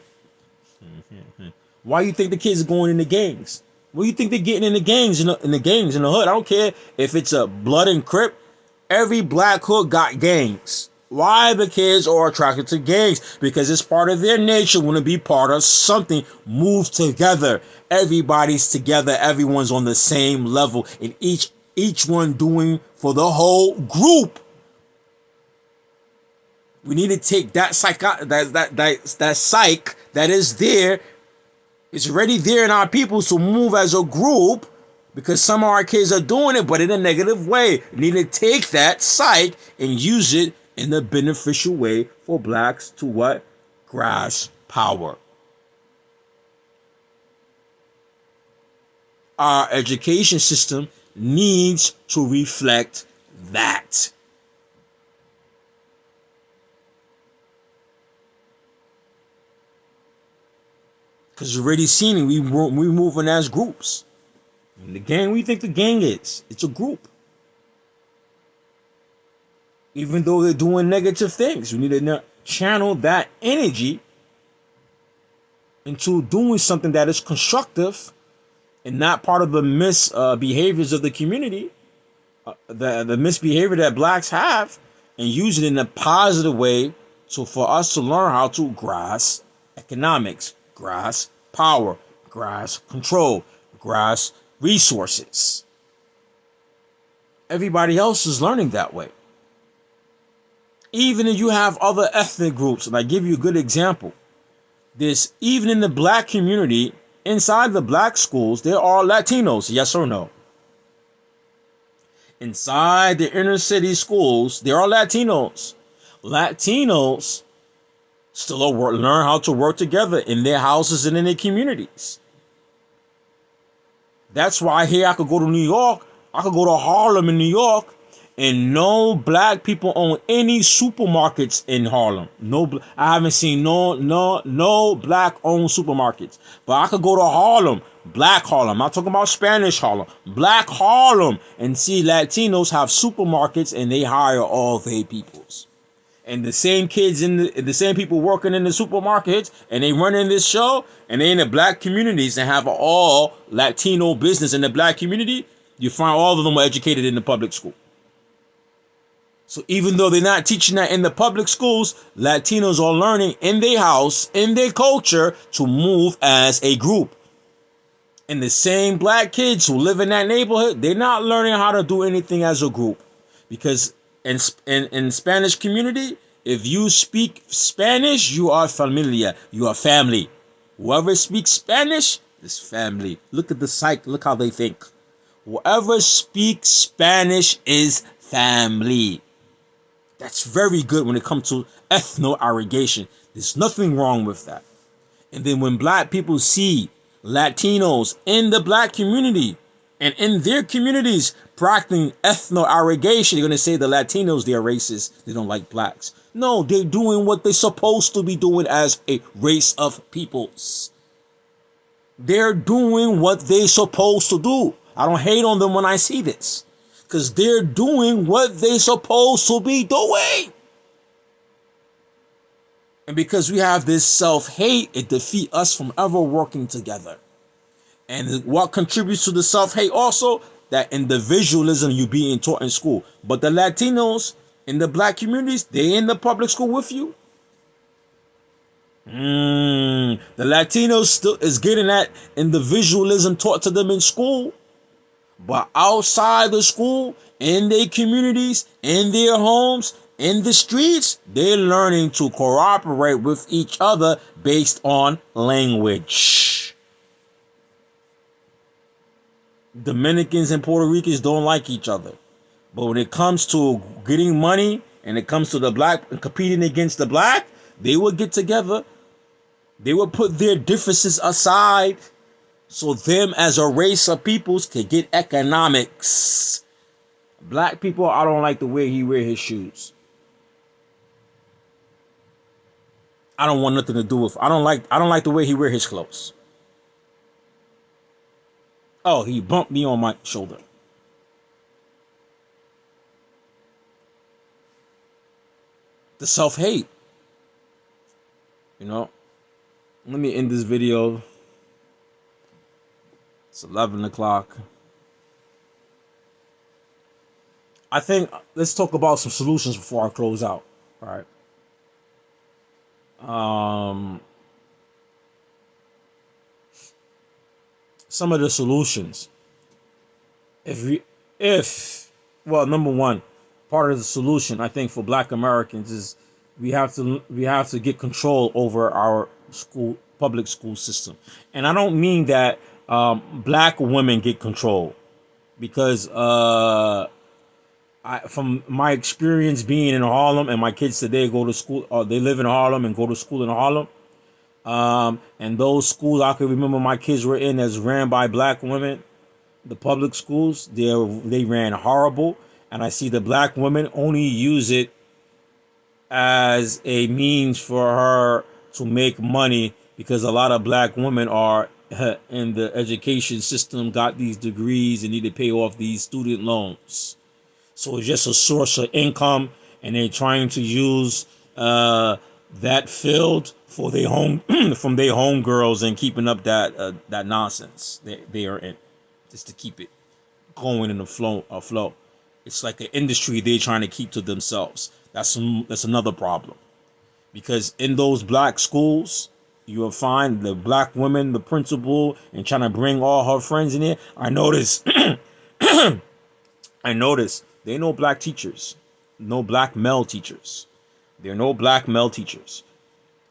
Why do you think the kids are going in the gangs? What do you think they're getting in the gangs, in the gangs, in the hood? I don't care if it's a blood and crip. Every black hood got gangs. Why the kids are attracted to gangs? Because it's part of their nature, want to be part of something, move together. Everybody's together, everyone's on the same level, and each one doing for the whole group. We need to take that psych that is there. It's already there in our people to move as a group, because some of our kids are doing it, but in a negative way. We need to take that psych and use it in a beneficial way for blacks to what? Grasp power. Our education system needs to reflect that. Because you're already seen it. We moving as groups. And the gang, what do you think the gang is? It's a group. Even though they're doing negative things, we need to channel that energy into doing something that is constructive and not part of the misbehaviors of the community, the misbehavior that blacks have, and use it in a positive way for us to learn how to grasp economics, grasp power, grasp control, grasp resources. Everybody else is learning that way. Even if you have other ethnic groups, and I give you a good example, even in the black community, inside the black schools, there are Latinos, yes or no? Inside the inner city schools, there are Latinos. Latinos still learn how to work together in their houses and in their communities. That's why here I could go to New York, I could go to Harlem in New York, and no black people own any supermarkets in Harlem. I haven't seen no black owned supermarkets. But I could go to Harlem, black Harlem. I'm not talking about Spanish Harlem, black Harlem, and see Latinos have supermarkets and they hire all their peoples. And the same kids the same people working in the supermarkets, and they running this show, and they in the black communities and have all Latino business in the black community. You find all of them were educated in the public school. So even though they're not teaching that in the public schools, Latinos are learning in their house, in their culture, to move as a group. And the same black kids who live in that neighborhood, they're not learning how to do anything as a group. Because in Spanish community, if you speak Spanish, you are familia, you are family. Whoever speaks Spanish is family. Look at the psych, look how they think. Whoever speaks Spanish is family. That's very good when it comes to ethno-arrogation. There's nothing wrong with that. And then when black people see Latinos in the black community and in their communities practicing ethno-arrogation, they're going to say the Latinos, they're racist. They don't like blacks. No, they're doing what they're supposed to be doing as a race of peoples. They're doing what they're supposed to do. I don't hate on them when I see this, because they're doing what they're supposed to be doing. And because we have this self-hate, it defeats us from ever working together. And what contributes to the self-hate also? That individualism you being taught in school. But the Latinos in the black communities, they in the public school with you. The Latinos still is getting that individualism taught to them in school. But outside the school, in their communities, in their homes, in the streets, they're learning to cooperate with each other based on language. Dominicans and Puerto Ricans don't like each other. But when it comes to getting money and it comes to the black and competing against the black, they will get together They would put their differences aside so them as a race of peoples could get economics. Black people, I don't like the way he wear his shoes. I don't want nothing to do with. I don't like the way he wear his clothes. Oh, he bumped me on my shoulder. The self-hate. You know. Let me end this video. It's 11 o'clock. I think let's talk about some solutions before I close out. All right. Some of the solutions. Well, number one, part of the solution I think for Black Americans is we have to get control over our public school system, and I don't mean that Black women get control, because from my experience being in Harlem, and my kids today go to school, they live in Harlem and go to school in Harlem. And those schools I can remember my kids were in as ran by Black women, the public schools, they ran horrible. And I see the Black women only use it as a means for her to make money, because a lot of Black women are in the education system, got these degrees and need to pay off these student loans. So it's just a source of income, and they're trying to use that field for their home from their home girls, and keeping up that nonsense they are in, just to keep it going in the flow. It's like an industry they're trying to keep to themselves. That's another problem, because in those Black schools, you will find the Black women, the principal, and trying to bring all her friends in here. I noticed. I noticed there are no Black teachers, no Black male teachers. There are no Black male teachers.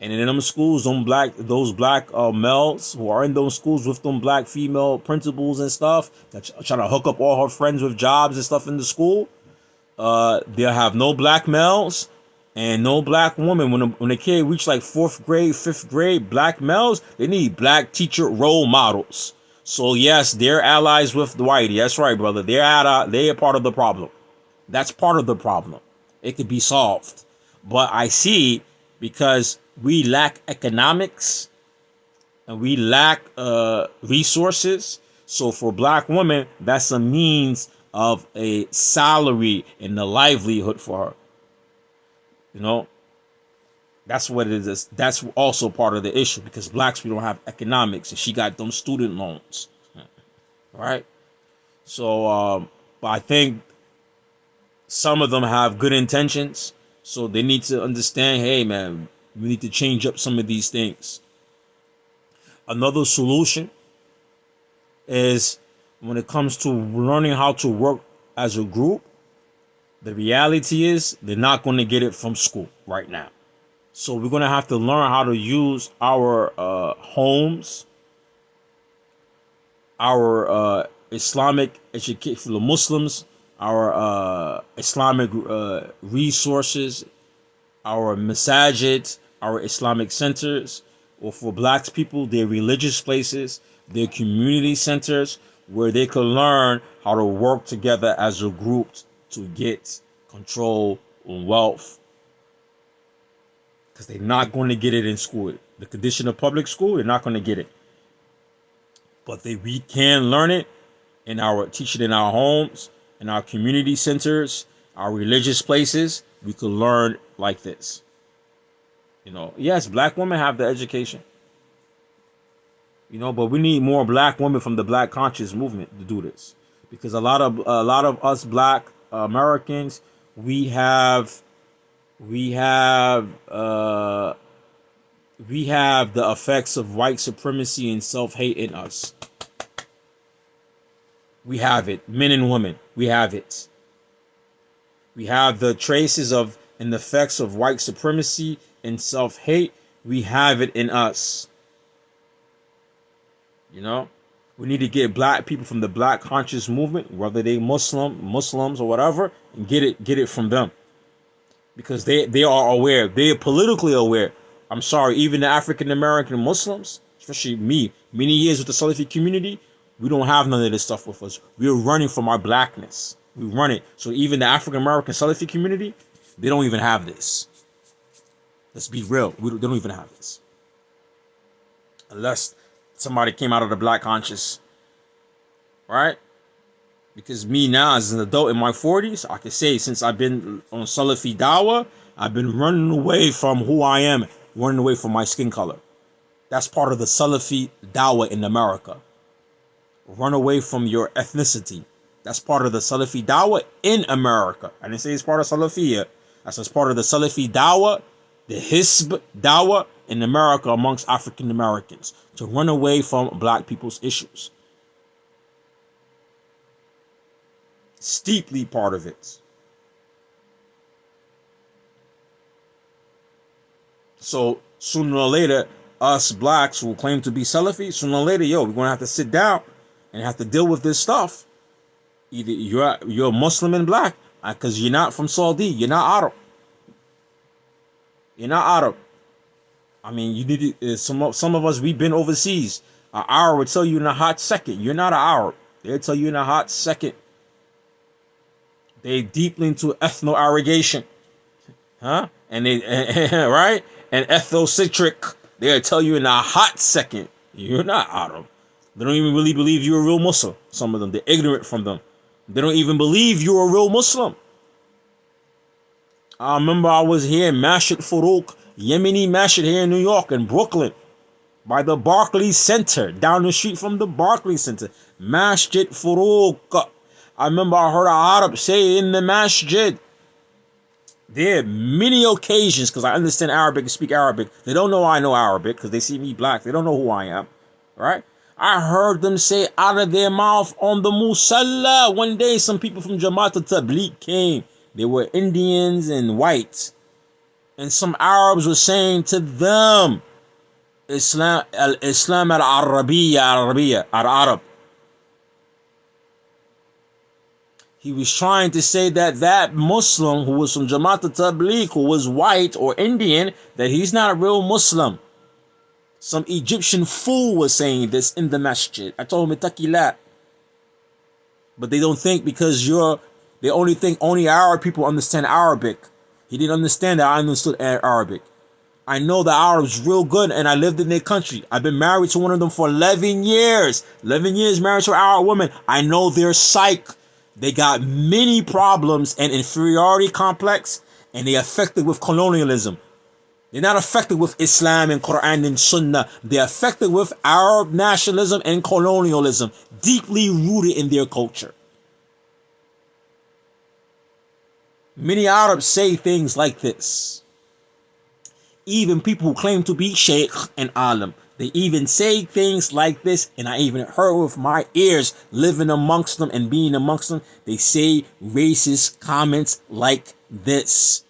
And in them schools, those black males who are in those schools with them Black female principals and stuff, that trying to hook up all her friends with jobs and stuff in the school, they'll have no Black males and no Black women. When a kid reach like 4th grade, 5th grade, Black males, they need Black teacher role models. So yes, they're allies with the whitey. That's right, brother. They're part of the problem. That's part of the problem. It could be solved. But I see, because we lack economics and we lack resources. So for Black women, that's a means of a salary and a livelihood for her. You know, that's what it is. That's also part of the issue, because Blacks, we don't have economics, and she got them student loans. Right? So, but I think some of them have good intentions. So they need to understand, hey, man, we need to change up some of these things. Another solution is, when it comes to learning how to work as a group, the reality is they're not going to get it from school right now. So we're going to have to learn how to use our homes, our Islamic education for the Muslims, our Islamic resources, our masajid, our Islamic centers, or for Black people, their religious places, their community centers, where they can learn how to work together as a group to get control on wealth. Because they're not going to get it in school. The condition of public school, they're not going to get it. But we can learn it teach it in our homes, in our community centers, our religious places. We could learn like this. You know, yes, Black women have the education. You know, but we need more Black women from the Black conscious movement to do this, because a lot of us Black Americans, we have the effects of white supremacy and self-hate in us. We have it, men and women. We have it. We have the traces of and the effects of white supremacy and self-hate. We have it in us. You know, we need to get Black people from the Black conscious movement, whether they Muslims or whatever, and get it from them, because they are aware. They are politically aware. I'm sorry, even the African American Muslims, especially me, many years with the Salafi community, we don't have none of this stuff with us. We're running from our blackness. We run it. So even the African American Salafi community, they don't even have this. Let's be real. They don't even have this. Unless somebody came out of the black conscious. Right? Because me now, as an adult in my 40s, I can say since I've been on Salafi Dawah, I've been running away from who I am, running away from my skin color. That's part of the Salafi Dawah in America. Run away from your ethnicity. That's part of the Salafi Dawah in America. I didn't say it's part of Salafiyya. That's part of the Salafi Dawah, the Hizb Dawah in America amongst African Americans. To run away from black people's issues. Steeply part of it. So sooner or later, us blacks who claim to be Salafi, sooner or later, we're gonna have to sit down and have to deal with this stuff. Either you're Muslim and black, because you're not from Saudi, you're not Arab. You're not Arab. I mean, you need to, some of us, we've been overseas. An Arab would tell you in a hot second, you're not an Arab. They'll tell you in a hot second. They deeply into ethno-arrogation, huh? And they right and ethnocentric. They'll tell you in a hot second, you're not Arab. They don't even really believe you're a real Muslim. Some of them, they're ignorant from them. They don't even believe you're a real Muslim. I remember I was here in Masjid Farouk, Yemeni Masjid here in New York, in Brooklyn, by the Barclays Center, down the street from the Barclays Center, Masjid Farouk. I remember I heard an Arab say in the masjid. There are many occasions, because I understand Arabic and speak Arabic. They don't know I know Arabic, because they see me black. They don't know who I am, right? I heard them say out of their mouth on the Musalla. One day, some people from Jamaat al-Tabligh came. They were Indians and whites. And some Arabs were saying to them, Islam al-Arabiya, al-Arab. He was trying to say that Muslim who was from Jamaat al-Tabligh, who was white or Indian, that he's not a real Muslim. Some Egyptian fool was saying this in the masjid. I told him, Ittaqillah. But they don't think because they only think only Arab people understand Arabic. He didn't understand that I understood Arabic. I know the Arabs real good, and I lived in their country. I've been married to one of them for 11 years. 11 years married to an Arab woman. I know their psyche. They got many problems and inferiority complex, and they're affected with colonialism. They're not affected with Islam and Quran and Sunnah. They're affected with Arab nationalism and colonialism, deeply rooted in their culture. Many Arabs say things like this. Even people who claim to be Sheikh and Alim, they even say things like this, and I even heard with my ears living amongst them and being amongst them. They say racist comments like this.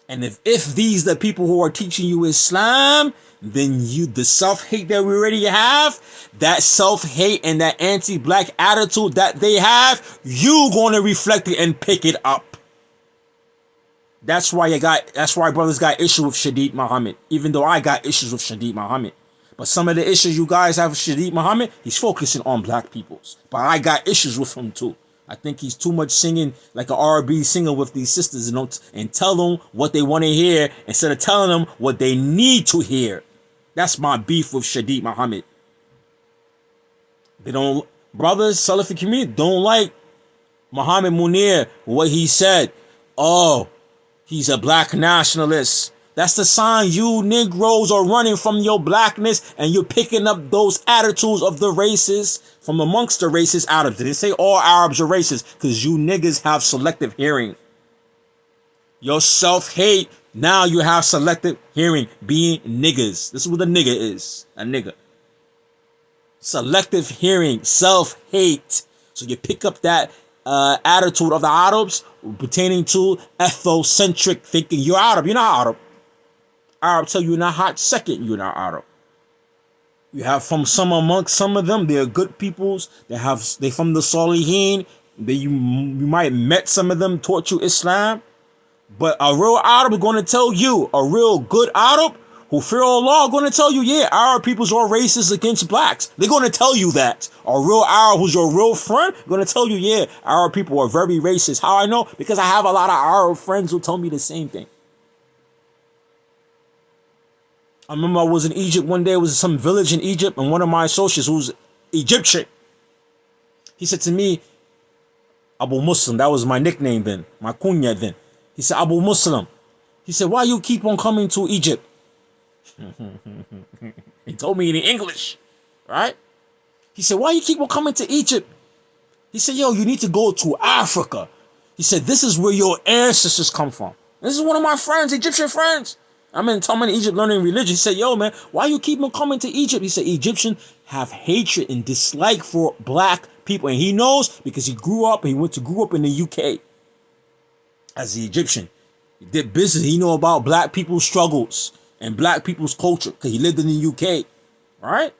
And if these are the people who are teaching you Islam, then the self-hate that we already have, that self-hate and that anti-black attitude that they have, you going to reflect it and pick it up. That's why brothers got issue with Shadeed Muhammad, even though I got issues with Shadeed Muhammad. But some of the issues you guys have with Shadeed Muhammad, he's focusing on black peoples. But I got issues with him too. I think he's too much singing like an R&B singer with these sisters and tell them what they want to hear instead of telling them what they need to hear. That's my beef with Shadeed Muhammad. Brothers, Salafi community don't like Muhammad Munir, what he said. Oh, he's a black nationalist. That's the sign you Negroes are running from your blackness and you're picking up those attitudes of the races from amongst the races Arabs. They didn't say all Arabs are racist because you niggas have selective hearing. Your self-hate, now you have selective hearing, being niggas. This is what a nigga is, a nigga. Selective hearing, self-hate. So you pick up that attitude of the Arabs pertaining to ethnocentric thinking. You're Arab, you're not Arab. Arab tell you in a hot second you're not Arab. You have amongst some of them, they're good peoples. They from the Salihin. You might met some of them, taught you Islam. But a real Arab is going to tell you, a real good Arab who fear Allah, going to tell you, yeah, Arab peoples are racist against blacks. They're going to tell you that. A real Arab who's your real friend, going to tell you, yeah, Arab people are very racist. How I know? Because I have a lot of Arab friends who tell me the same thing. I remember I was in Egypt one day. It was some village in Egypt, and one of my associates who's Egyptian, he said to me, Abu Muslim, that was my nickname then, my kunya then. He said, Abu Muslim. He said, why you keep on coming to Egypt? He told me in English, right? He said, why you keep on coming to Egypt? He said, yo, you need to go to Africa. He said, this is where your ancestors come from. This is one of my friends, Egyptian friends. I'm in Egypt learning religion. He said, yo, man, why you keep on coming to Egypt? He said, Egyptians have hatred and dislike for black people. And he knows because he grew up in the UK as an Egyptian. He did business. He know about black people's struggles and black people's culture because he lived in the UK, right?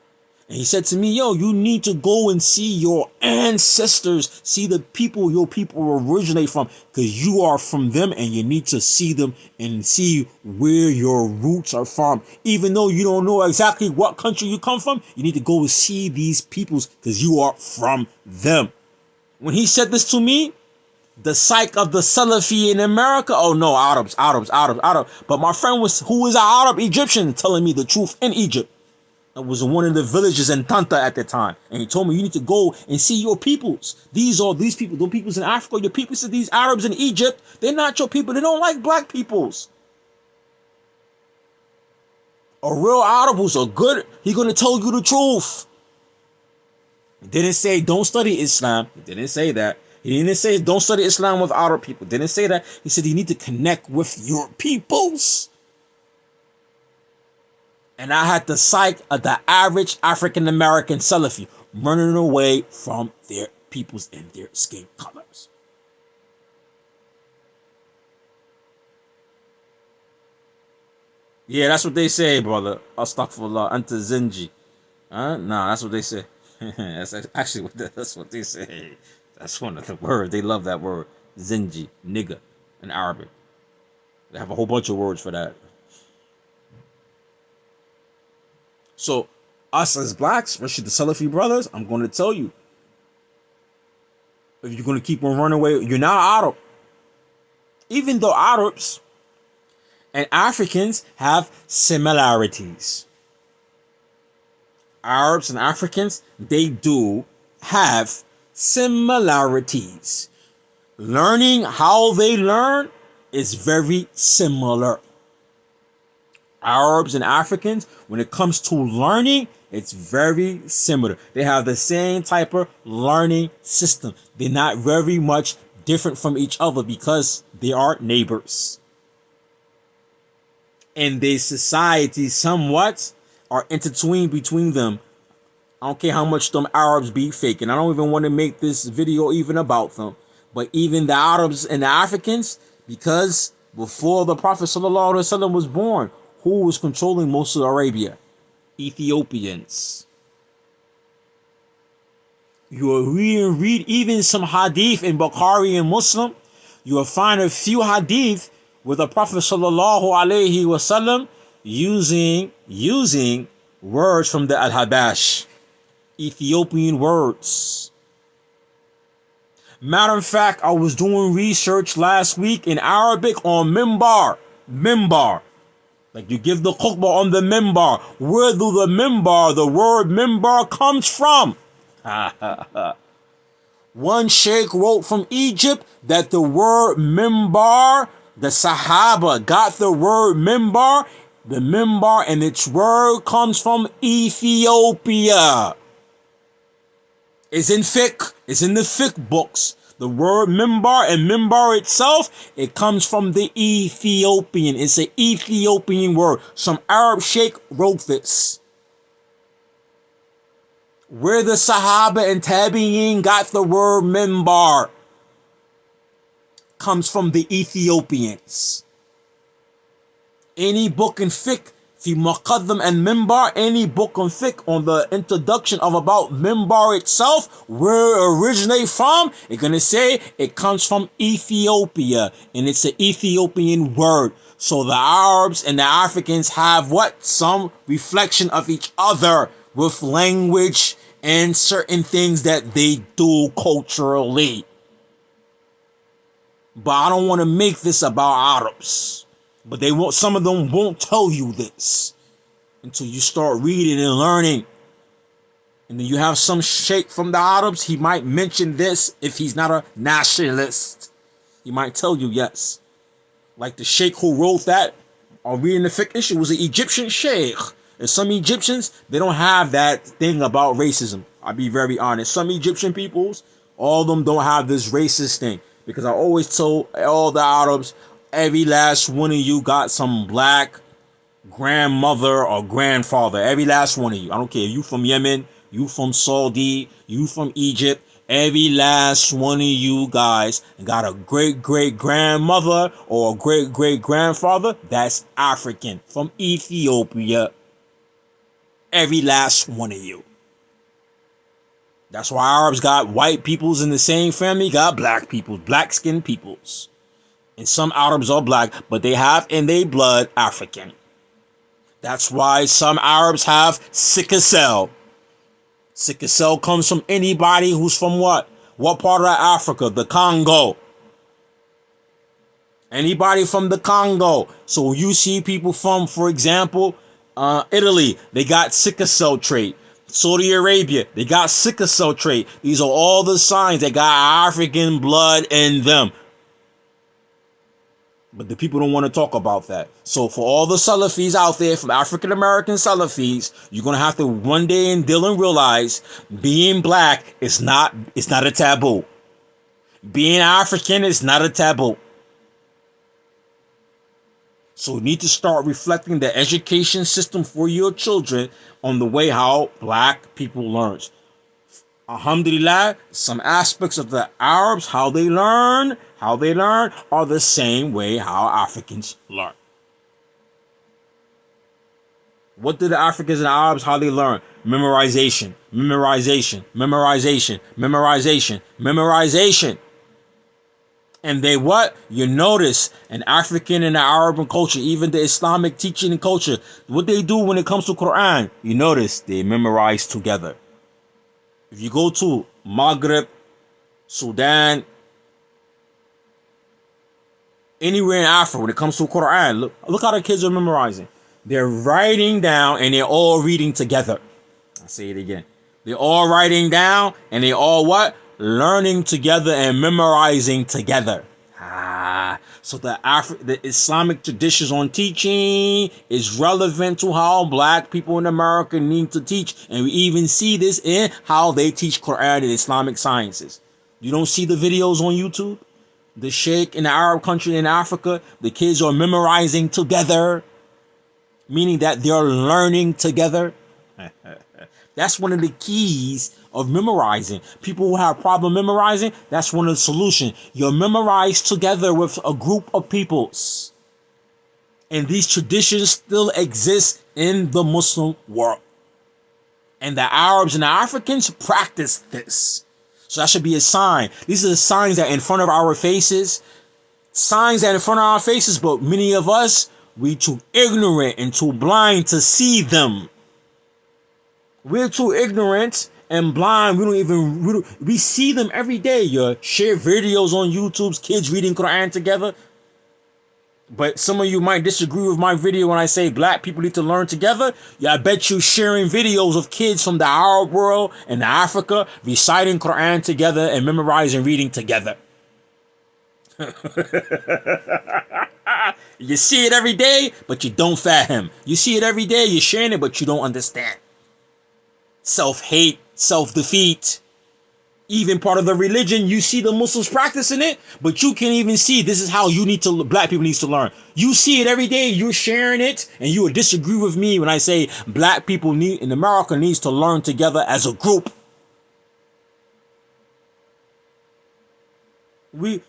And he said to me, yo, you need to go and see your ancestors, see the people your people originate from, because you are from them and you need to see them and see where your roots are from. Even though you don't know exactly what country you come from, you need to go and see these peoples because you are from them. When he said this to me, the psych of the Salafi in America, oh no, Arabs. But my friend who was an Arab Egyptian telling me the truth in Egypt. I was in one of the villages in Tanta at the time. And he told me, you need to go and see your peoples. These people, the peoples in Africa, your peoples, these Arabs in Egypt, they're not your people. They don't like black peoples. A real Arab who's a good, he's going to tell you the truth. He didn't say, don't study Islam. He didn't say that. He didn't say, don't study Islam with Arab people. He didn't say that. He said, you need to connect with your peoples. And I had the sight of the average African-American Salafi running away from their peoples and their skin colors. Yeah, that's what they say, brother. Astaghfirullah, anta zinji. Nah, that's what they say. That's actually that's what they say. That's one of the words. They love that word. Zinji, nigga, in Arabic. They have a whole bunch of words for that. So, us as blacks, especially the Salafi brothers, I'm going to tell you, if you're going to keep on running away, you're not Arab. Even though Arabs and Africans have similarities. Arabs and Africans, they do have similarities. Learning how they learn is very similar. Arabs and Africans, when it comes to learning, it's very similar. They have the same type of learning system. They're not very much different from each other because they are neighbors. And their societies somewhat are intertwined between them. I don't care how much them Arabs be faking. I don't even want to make this video even about them. But even the Arabs and the Africans, because before the Prophet ﷺ was born, who was controlling most of Arabia? Ethiopians. You will read even some hadith in Bukhari and Muslim. You will find a few hadith with the Prophet ﷺ using words from the Al-Habash, Ethiopian words. Matter of fact, I was doing research last week in Arabic on mimbar. Like you give the khutbah on the mimbar. Where do the word mimbar comes from? One sheikh wrote from Egypt that the word mimbar, the Sahaba got the word mimbar. The mimbar and its word comes from Ethiopia. It's in fiqh. It's in the fiqh books. The word mimbar and mimbar itself, it comes from the Ethiopian. It's an Ethiopian word. Some Arab sheikh wrote this. Where the Sahaba and Tabi'in got the word mimbar comes from the Ethiopians. Any book in fiqh Fi Muqaddam and Mimbar, any book on fiqh on the introduction of about Mimbar itself, where it originates from, it's going to say it comes from Ethiopia, and it's an Ethiopian word. So the Arabs and the Africans have what? Some reflection of each other with language and certain things that they do culturally. But I don't want to make this about Arabs. But they won't. Some of them won't tell you this until you start reading and learning. And then you have some sheikh from the Arabs. He might mention this if he's not a nationalist. He might tell you yes. Like the sheikh who wrote that, or reading the fiqh issue, was an Egyptian sheikh. And some Egyptians, they don't have that thing about racism. I'll be very honest. Some Egyptian peoples, all of them don't have this racist thing. Because I always told all the Arabs, every last one of you got some black grandmother or grandfather. Every last one of you. I don't care. You from Yemen, you from Saudi, you from Egypt. Every last one of you guys got a great-great-grandmother or a great-great-grandfather that's African from Ethiopia. Every last one of you. That's why Arabs got white peoples in the same family, got black peoples, black-skinned peoples. And some Arabs are black, but they have in their blood African. That's why some Arabs have sickle cell. Sickle cell comes from anybody who's from what? What part of Africa? The Congo. Anybody from the Congo. So you see people from, for example, Italy, they got sickle cell trait. Saudi Arabia, they got sickle cell trait. These are all the signs that got African blood in them. But the people don't want to talk about that. So for all the Salafis out there, from African American Salafis, you're going to have to one day and deal and realize being black is not a taboo. Being African is not a taboo. So you need to start reflecting the education system for your children on the way how black people learn. Alhamdulillah, some aspects of the Arabs, how they learn are the same way how Africans learn. What did the Africans and the Arabs, how they learn? Memorization, memorization, memorization, memorization, memorization. And they what? You notice an African and the Arab culture, even the Islamic teaching and culture, what they do when it comes to Quran, you notice they memorize together. If you go to Maghreb, Sudan, anywhere in Africa, when it comes to Quran, look how the kids are memorizing. They're writing down and they're all reading together. I'll say it again. They're all writing down and they're all what? Learning together and memorizing together. So the Islamic traditions on teaching is relevant to how black people in America need to teach. And we even see this in how they teach Quran and Islamic sciences. You don't see the videos on YouTube? The sheikh in the Arab country in Africa, the kids are memorizing together, meaning that they're learning together. That's one of the keys of memorizing. People who have problem memorizing, that's one of the solutions. You're memorized together with a group of peoples. And these traditions still exist in the Muslim world. And the Arabs and the Africans practice this. So that should be a sign. These are the signs that are in front of our faces. Signs that are in front of our faces, but many of us, we too ignorant and too blind to see them. We're too ignorant and blind. We see them every day. You share videos on YouTube's kids reading Quran together. But some of you might disagree with my video when I say black people need to learn together. Yeah, I bet you sharing videos of kids from the Arab world and Africa reciting Quran together and memorizing reading together. You see it every day, but you don't fathom. You see it every day, you're sharing it, but you don't understand. Self-hate, self-defeat. Even part of the religion, you see the Muslims practicing it, but you can't even see this is how black people needs to learn. You see it every day, you're sharing it, and you would disagree with me when I say black people in America needs to learn together as a group. We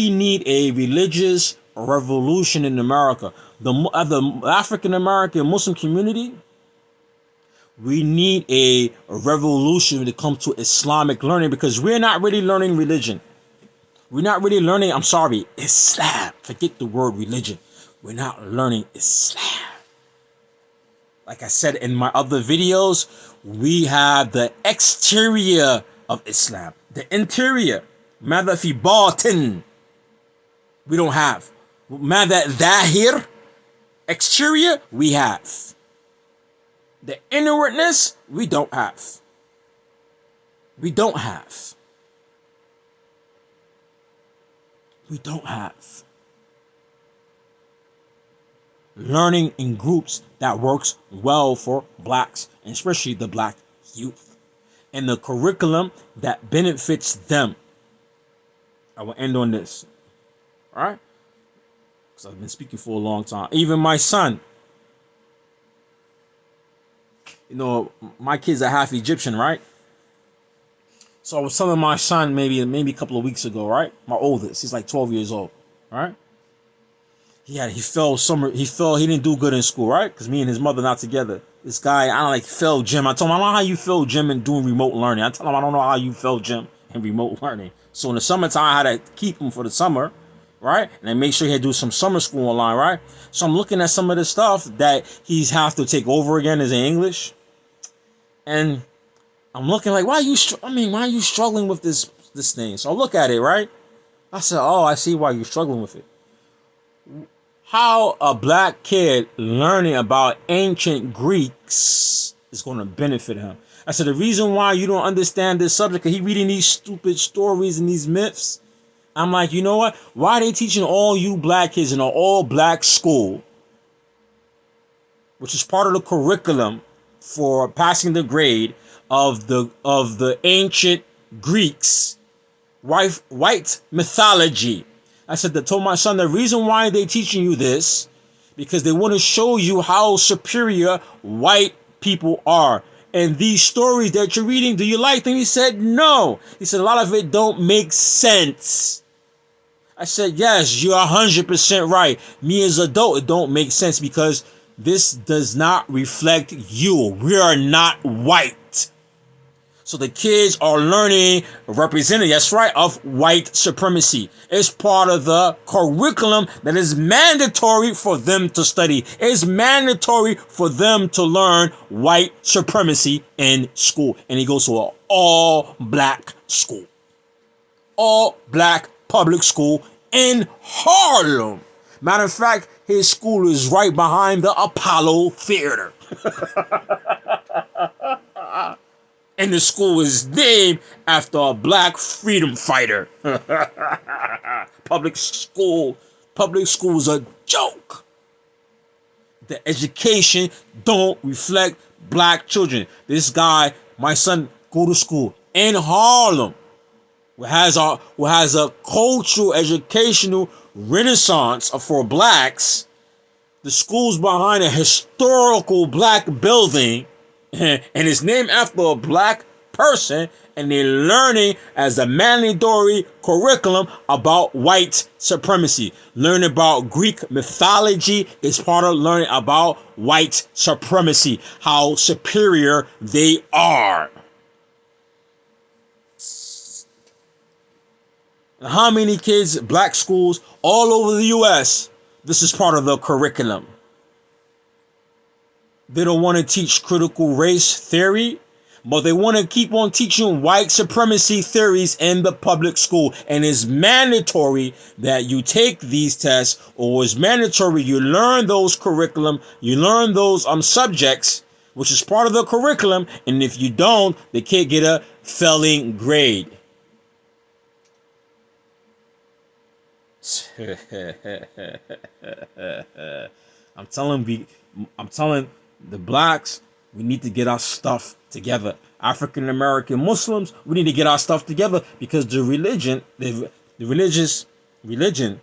need a religious a revolution in America. The African American Muslim community, we need a revolution when it comes to Islamic learning, because we're not really learning religion. We're not really learning, Islam. Forget the word religion. We're not learning Islam. Like I said in my other videos, we have the exterior of Islam. The interior. Mada fi batin. We don't have. Mada dhahir. Exterior, we have. The inwardness, we don't have. We don't have. We don't have. Learning in groups that works well for blacks, and especially the black youth, and the curriculum that benefits them. I will end on this, all right? Because I've been speaking for a long time. Even my son, my kids are half Egyptian, right? So I was telling my son maybe a couple of weeks ago, right? My oldest, he's like 12 years old, right? He didn't do good in school, right? Because me and his mother not together. This guy, failed gym. I told him, I don't know how you failed gym and doing remote learning. I told him, I don't know how you failed gym and remote learning. So in the summertime, I had to keep him for the summer, right? And then make sure he had to do some summer school online, right? So I'm looking at some of the stuff that he's have to take over again as in English. And I'm looking like, why are you struggling with this thing? So I look at it, right? I said, oh, I see why you're struggling with it. How a black kid learning about ancient Greeks is going to benefit him. I said, the reason why you don't understand this subject is he reading these stupid stories and these myths. I'm like, you know what? Why are they teaching all you black kids in an all-black school, which is part of the curriculum for passing the grade of the ancient Greeks, white mythology? I told my son, the reason why they teaching you this, because they want to show you how superior white people are. And these stories that you're reading, do you like them? He said, no. He said, a lot of it don't make sense. I said, yes, you're 100% right. Me as an adult, it don't make sense because this does not reflect you. We are not white. So the kids are learning representative, that's right, of white supremacy. It's part of the curriculum that is mandatory for them to study. It's mandatory for them to learn white supremacy in school. And he goes to an all-black school. All-black public school in Harlem. Matter of fact, his school is right behind the Apollo Theater. And the school is named after a black freedom fighter. Public school is a joke. The education don't reflect black children. This guy, my son, go to school in Harlem, who has a cultural, educational renaissance for blacks. The school's behind a historical black building, and it's named after a black person, and they're learning as a mandatory curriculum about white supremacy. Learning about Greek mythology is part of learning about white supremacy, how superior they are. How many kids, black schools all over the U.S., this is part of the curriculum. They don't want to teach critical race theory, but they want to keep on teaching white supremacy theories in the public school. And it's mandatory that you take these tests, or it's mandatory you learn those curriculum, you learn those subjects, which is part of the curriculum. And if you don't, the kid get a failing grade. I'm telling the blacks, we need to get our stuff together. African American Muslims, we need to get our stuff together, because the religious religion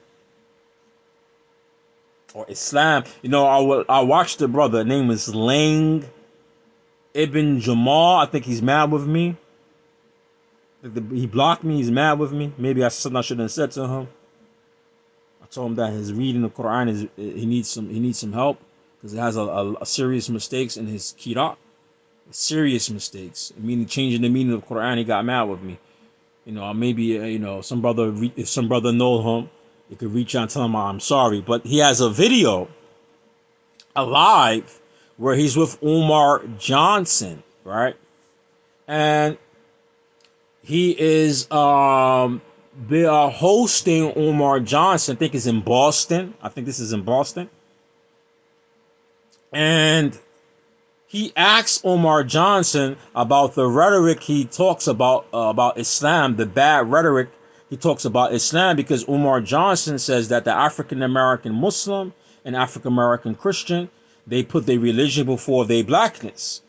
or Islam, I watched the brother, his name is Lang Ibn Jamal. I think he's mad with me. He blocked me, he's mad with me. Maybe I shouldn't have said to him. I told him that his reading the Quran is he needs some help because it has a serious mistakes in his qira, serious mistakes, meaning changing the meaning of the Quran. He got mad with me. Maybe some brother, if some brother know him, he could reach out and tell him I'm sorry. But he has a video alive where he's with Umar Johnson, right? And he is they are hosting Umar Johnson. I think it's in Boston. I think this is in Boston. And he asks Umar Johnson about the rhetoric he talks about Islam, the bad rhetoric he talks about Islam, because Umar Johnson says that the African American Muslim and African American Christian, they put their religion before their blackness.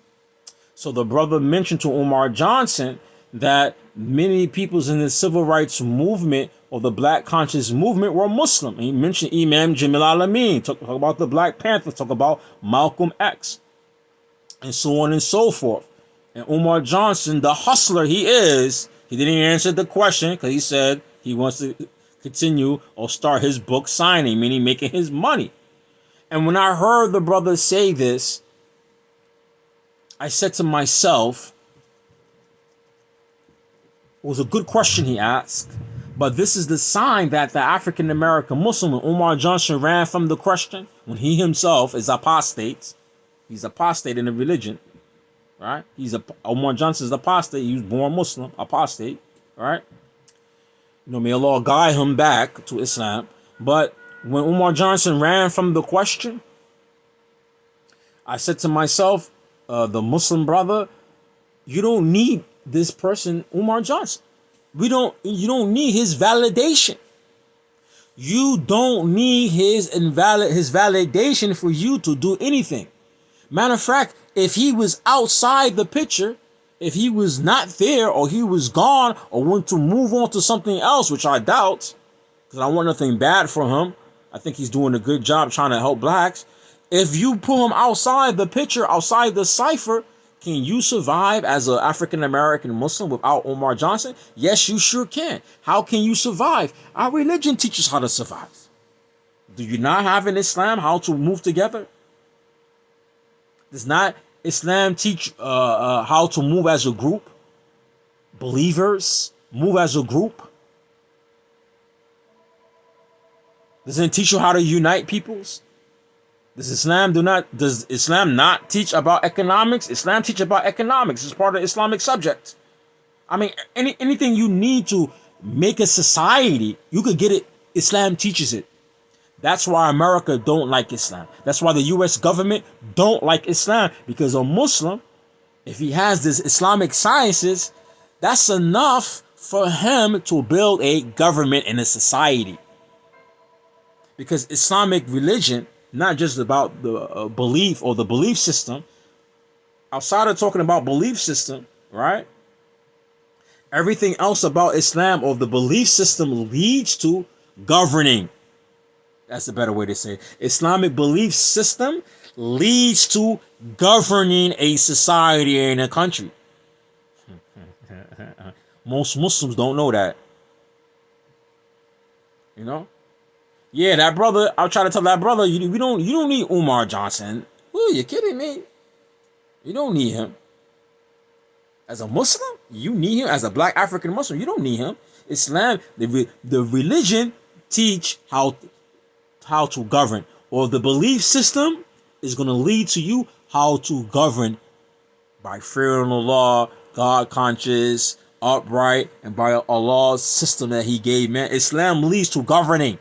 So the brother mentioned to Umar Johnson that many peoples in the civil rights movement or the black conscious movement were Muslim. And he mentioned Imam Jamil Al-Amin, talk about the Black Panthers, talk about Malcolm X, and so on and so forth. And Umar Johnson, the hustler he is, he didn't answer the question because he said he wants to continue or start his book signing, meaning making his money. And when I heard the brother say this, I said to myself, it was a good question he asked, but this is the sign that the African American Muslim, when Umar Johnson ran from the question, when he himself is apostate, he's apostate in the religion, right? Umar Johnson is apostate. He was born Muslim, apostate, right? May Allah guide him back to Islam. But when Umar Johnson ran from the question, I said to myself, the Muslim brother, you don't need this person, Umar Johnson. You don't need his validation. You don't need his validation for you to do anything. Matter of fact, if he was outside the picture, if he was not there or he was gone or went to move on to something else, which I doubt, because I want nothing bad for him. I think he's doing a good job trying to help blacks. If you pull him outside the picture, outside the cipher, can you survive as an African American Muslim without Umar Johnson? Yes, you sure can. How can you survive? Our religion teaches how to survive. Do you not have in Islam how to move together? Does not Islam teach how to move as a group? Believers move as a group? Doesn't it teach you how to unite peoples? Does Islam not teach about economics? Islam teach about economics. It's part of the Islamic subject. I mean, anything you need to make a society, you could get it. Islam teaches it. That's why America don't like Islam. That's why the U.S. government don't like Islam. Because a Muslim, if he has this Islamic sciences, that's enough for him to build a government and a society. Because Islamic religion, not just about the belief or the belief system. Outside of talking about belief system, right? Everything else about Islam or the belief system leads to governing. That's a better way to say it. Islamic belief system leads to governing a society and a country. Most Muslims don't know that. Yeah, that brother, I'll try to tell that brother, you don't need Umar Johnson. Ooh, you kidding me? You don't need him. As a Muslim, you need him. As a black African Muslim, you don't need him. Islam, the religion teach how to govern. Or the belief system is going to lead to you how to govern by fearing the law, God conscious, upright, and by Allah's system that he gave man. Islam leads to governing.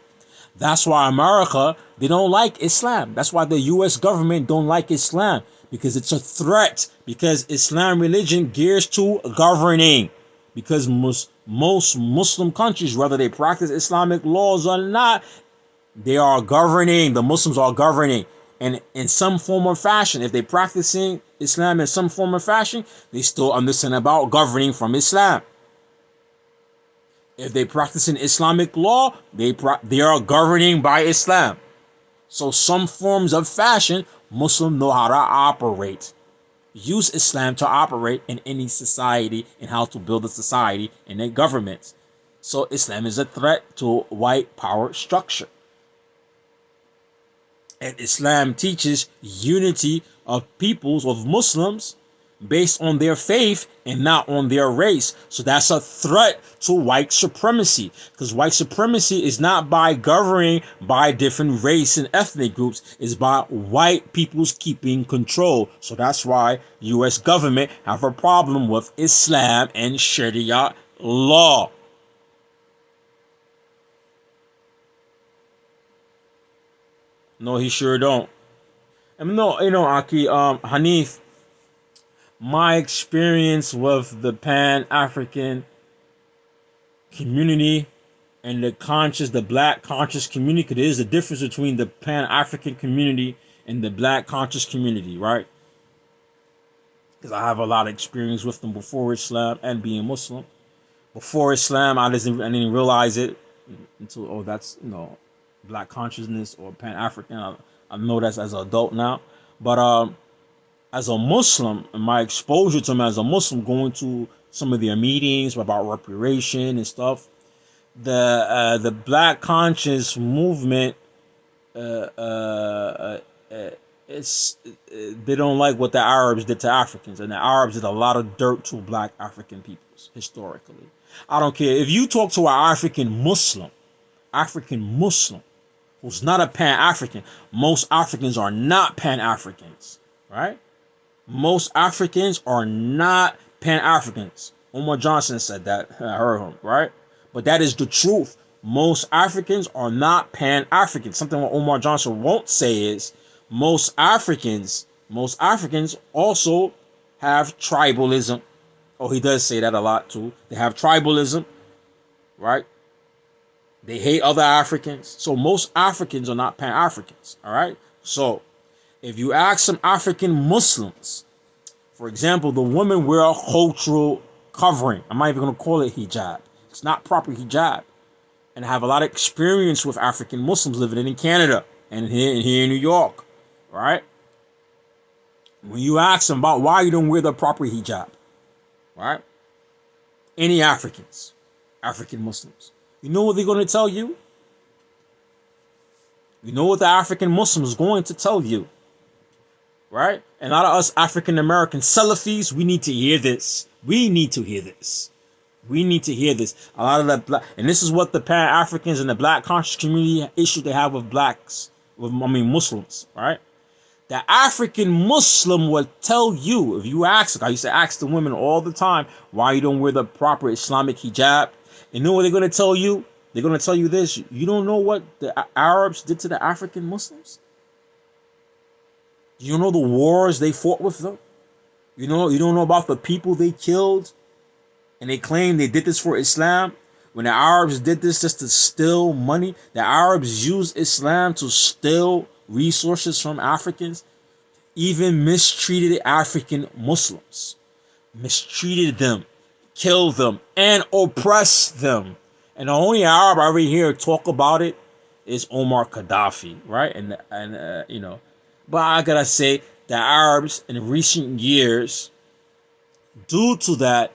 That's why America, they don't like Islam. That's why the U.S. government don't like Islam. Because it's a threat. Because Islam religion gears to governing. Because most Muslim countries, whether they practice Islamic laws or not, they are governing. The Muslims are governing. And in some form or fashion, if they're practicing Islam in some form or fashion, they still understand about governing from Islam. If they practice in Islamic law, they are governing by Islam. So some forms of fashion, Muslims know how to operate. Use Islam to operate in any society and how to build a society and a government. So Islam is a threat to white power structure. And Islam teaches unity of peoples, of Muslims, based on their faith and not on their race. So that's a threat to white supremacy, because white supremacy is not by governing by different race and ethnic groups, it's by white people's keeping control. So that's why US government have a problem with Islam and Sharia law. No, he sure don't. And no, Aki, Hanif, my experience with the Pan-African community and the black conscious community, because there is a difference between the Pan-African community and the black conscious community, right? Because I have a lot of experience with them before Islam and being Muslim. Before Islam, I didn't realize it until, oh, that's, black consciousness or Pan-African. I know that's as an adult now. But as a Muslim, and my exposure to them as a Muslim, going to some of their meetings about reparation and stuff, the black conscious movement, it's they don't like what the Arabs did to Africans, and the Arabs did a lot of dirt to black African peoples historically. I don't care if you talk to an African Muslim who's not a Pan-African. Most Africans are not Pan-Africans, right? Most Africans are not Pan-Africans. Omar Johnson said that. I heard him, right? But that is the truth. Most Africans are not Pan-Africans. Something what Omar Johnson won't say is most Africans also have tribalism. Oh, he does say that a lot too. They have tribalism, right? They hate other Africans. So most Africans are not Pan-Africans, all right? So if you ask some African Muslims, for example, the women wear a cultural covering. I'm not even going to call it hijab. It's not proper hijab. And I have a lot of experience with African Muslims living in Canada and here in New York, right? When you ask them about why you don't wear the proper hijab, right? Any African Muslims, you know what they're going to tell you? You know what the African Muslim is going to tell you, right? And a lot of us African American Salafis, we need to hear this. We need to hear this. A lot of that and this is what the Pan-Africans and the black conscious community issue they have with Muslims, right? The African Muslim will tell you, if you ask, I used to ask the women all the time, why you don't wear the proper Islamic hijab. You know what they're going to tell you? They're going to tell you this. You don't know what the Arabs did to the African Muslims? You don't know the wars they fought with them? You don't know about the people they killed? And they claim they did this for Islam. When the Arabs did this just to steal money, the Arabs used Islam to steal resources from Africans, even mistreated African Muslims, mistreated them, killed them, and oppressed them. And the only Arab I ever hear talk about it is Omar Gaddafi, right? But I gotta say, the Arabs in recent years, due to that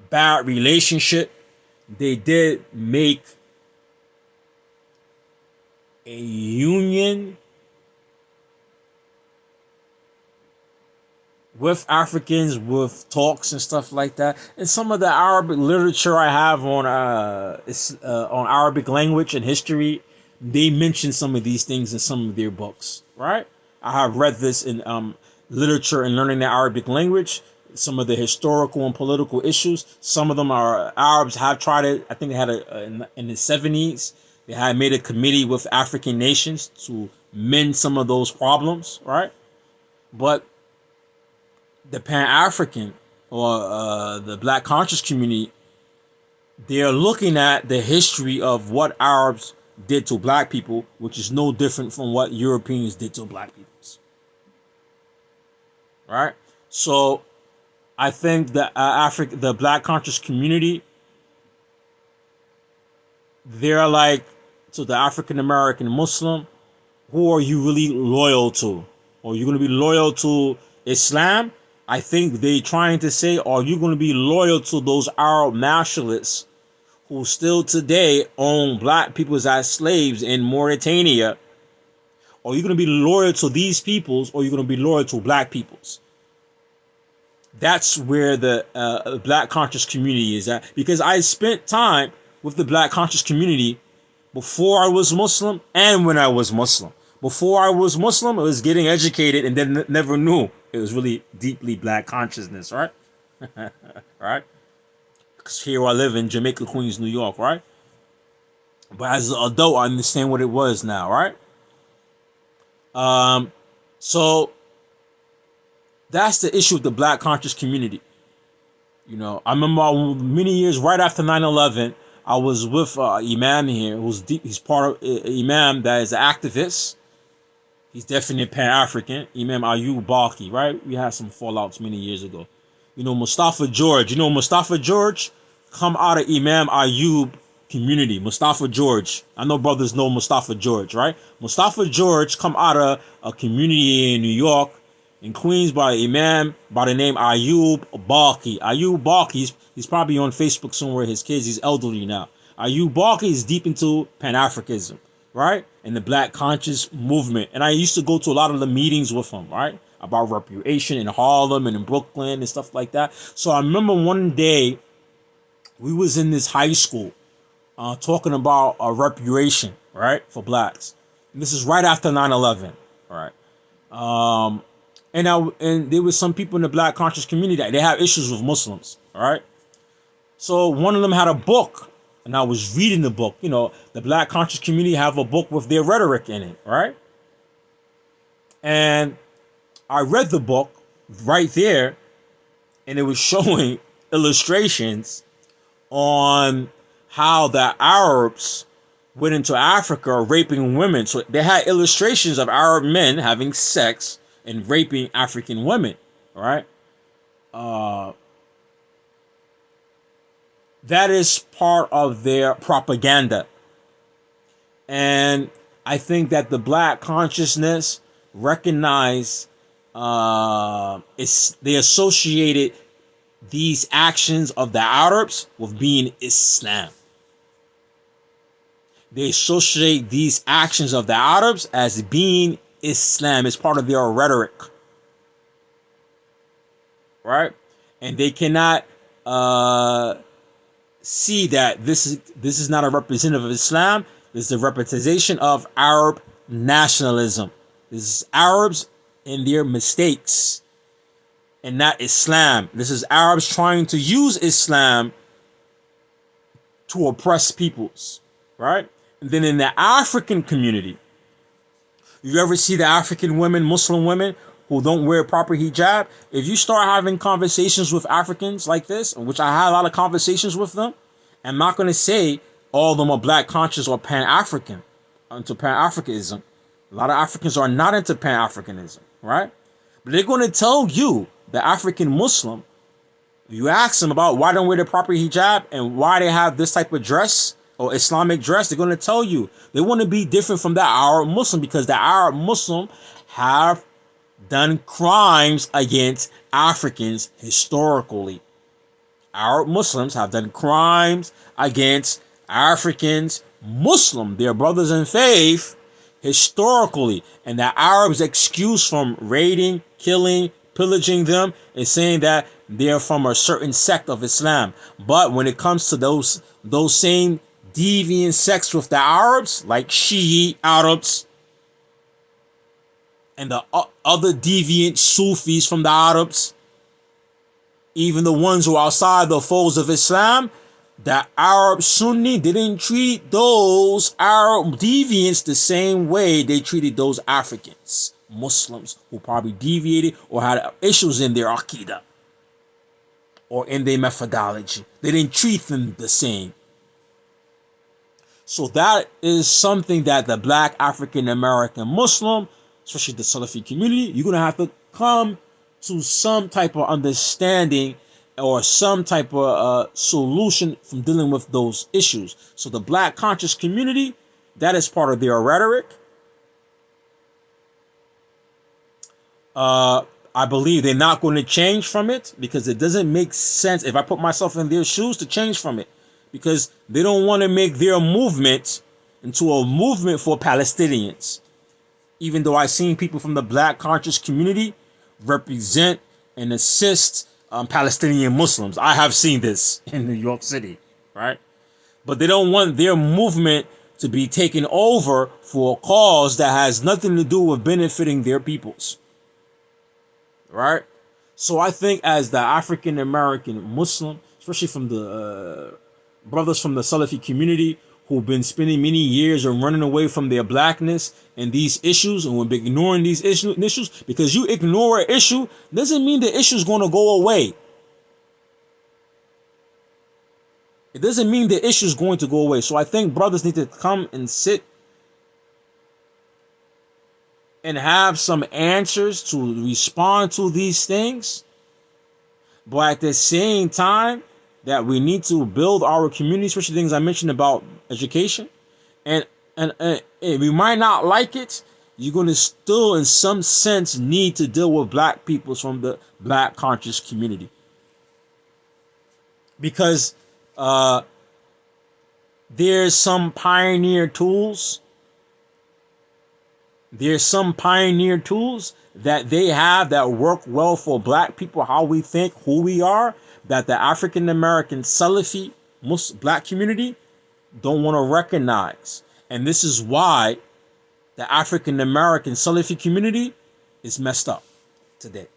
bad relationship, they did make a union with Africans, with talks and stuff like that. And some of the Arabic literature I have on Arabic language and history, they mention some of these things in some of their books, right? I have read this in literature and learning the Arabic language. Some of the historical and political issues. Some of them are Arabs have tried it. I think they had in the 70s. They had made a committee with African nations to mend some of those problems, right? But the Pan-African or the Black conscious community, they're looking at the history of what Arabs did to Black people, which is no different from what Europeans did to Black people, right? So I think the Black conscious community, they're like, to the African American Muslim, who are you really loyal to? Are you going to be loyal to Islam? I think they trying to say, are you going to be loyal to those Arab nationalists who still today own Black people as slaves in Mauritania? Or you're going to be loyal to these peoples, or you're going to be loyal to black peoples. That's where the black conscious community is at. Because I spent time with the black conscious community before I was Muslim and when I was Muslim. Before I was Muslim, I was getting educated and then never knew it was really deeply black consciousness, right? Right? Because here I live in Jamaica, Queens, New York, right? But as an adult, I understand what it was now, right? So that's the issue with the black conscious community. You know, I remember many years right after 9/11, I was with Imam here, he's part of Imam that is an activist. He's definitely Pan-African. Imam Ayub Baki, right? We had some fallouts many years ago. You know, Mustafa George. You know, Mustafa George come out of Imam Ayub community. Mustafa George. I know brothers know Mustafa George, right? Mustafa George come out of a community in New York, in Queens, by Imam by the name Ayub Baki. Ayub Baki, he's probably on Facebook somewhere. His kids, he's elderly now. Ayub Baki is deep into Pan-Africanism, right? And the black conscious movement. And I used to go to a lot of the meetings with him, right? About reparation in Harlem and in Brooklyn and stuff like that. So I remember one day we was in this high school talking about reparation, right? For blacks. And this is right after 9/11, right? And there was some people in the black conscious community that they have issues with Muslims, all right? So one of them had a book, and I was reading the book. You know, the black conscious community have a book with their rhetoric in it, right? And I read the book right there, and it was showing illustrations on how the Arabs went into Africa raping women. So they had illustrations of Arab men having sex and raping African women, right? That is part of their propaganda. And I think that the black consciousness recognize they associated these actions of the Arabs with being Islam. They associate these actions of the Arabs as being Islam. It's part of their rhetoric, right? And they cannot see that this is not a representative of Islam. This is a representation of Arab nationalism. This is Arabs and their mistakes, and not Islam. This is Arabs trying to use Islam to oppress peoples, right? And then in the African community, you ever see the African women, Muslim women, who don't wear proper hijab? If you start having conversations with Africans like this, which I had a lot of conversations with them, I'm not going to say all of them are black conscious or Pan-African, into Pan-Africanism. A lot of Africans are not into Pan-Africanism, right? But they're going to tell you, the African Muslim, you ask them about why they don't wear the proper hijab and why they have this type of dress or Islamic dress, they're going to tell you they want to be different from the Arab Muslim, because the Arab Muslim have done crimes against Africans historically. Arab Muslims have done crimes against Africans, Muslim, their brothers in faith, historically. And the Arabs' excuse from raiding, killing, pillaging them is saying that they're from a certain sect of Islam. But when it comes to those same deviant sects with the Arabs, like Shiite Arabs and the other deviant Sufis from the Arabs, even the ones who are outside the folds of Islam, the Arab Sunni didn't treat those Arab deviants the same way they treated those Africans, Muslims, who probably deviated or had issues in their Aqidah or in their methodology. They didn't treat them the same. So that is something that the black African American Muslim, especially the Salafi community, you're going to have to come to some type of understanding or some type of solution from dealing with those issues. So the black conscious community, that is part of their rhetoric. I believe they're not going to change from it, because it doesn't make sense if I put myself in their shoes to change from it, because they don't want to make their movement into a movement for Palestinians. Even though I've seen people from the black conscious community represent and assist Palestinian Muslims. I have seen this in New York City, right? But they don't want their movement to be taken over for a cause that has nothing to do with benefiting their peoples, right? So I think as the African American Muslim, especially from the brothers from the Salafi community who've been spending many years and running away from their blackness and these issues and will be ignoring these issues, because you ignore an issue doesn't mean the issue is going to go away. It doesn't mean the issue is going to go away. So I think brothers need to come and sit and have some answers to respond to these things. But at the same time, that we need to build our community, especially things I mentioned about education. And we might not like it. You're going to still, in some sense, need to deal with black people from the black conscious community. Because there's some pioneer tools. There's some pioneer tools that they have that work well for black people, how we think, who we are, that the African American Salafi black community don't want to recognize. And this is why the African American Salafi community is messed up today.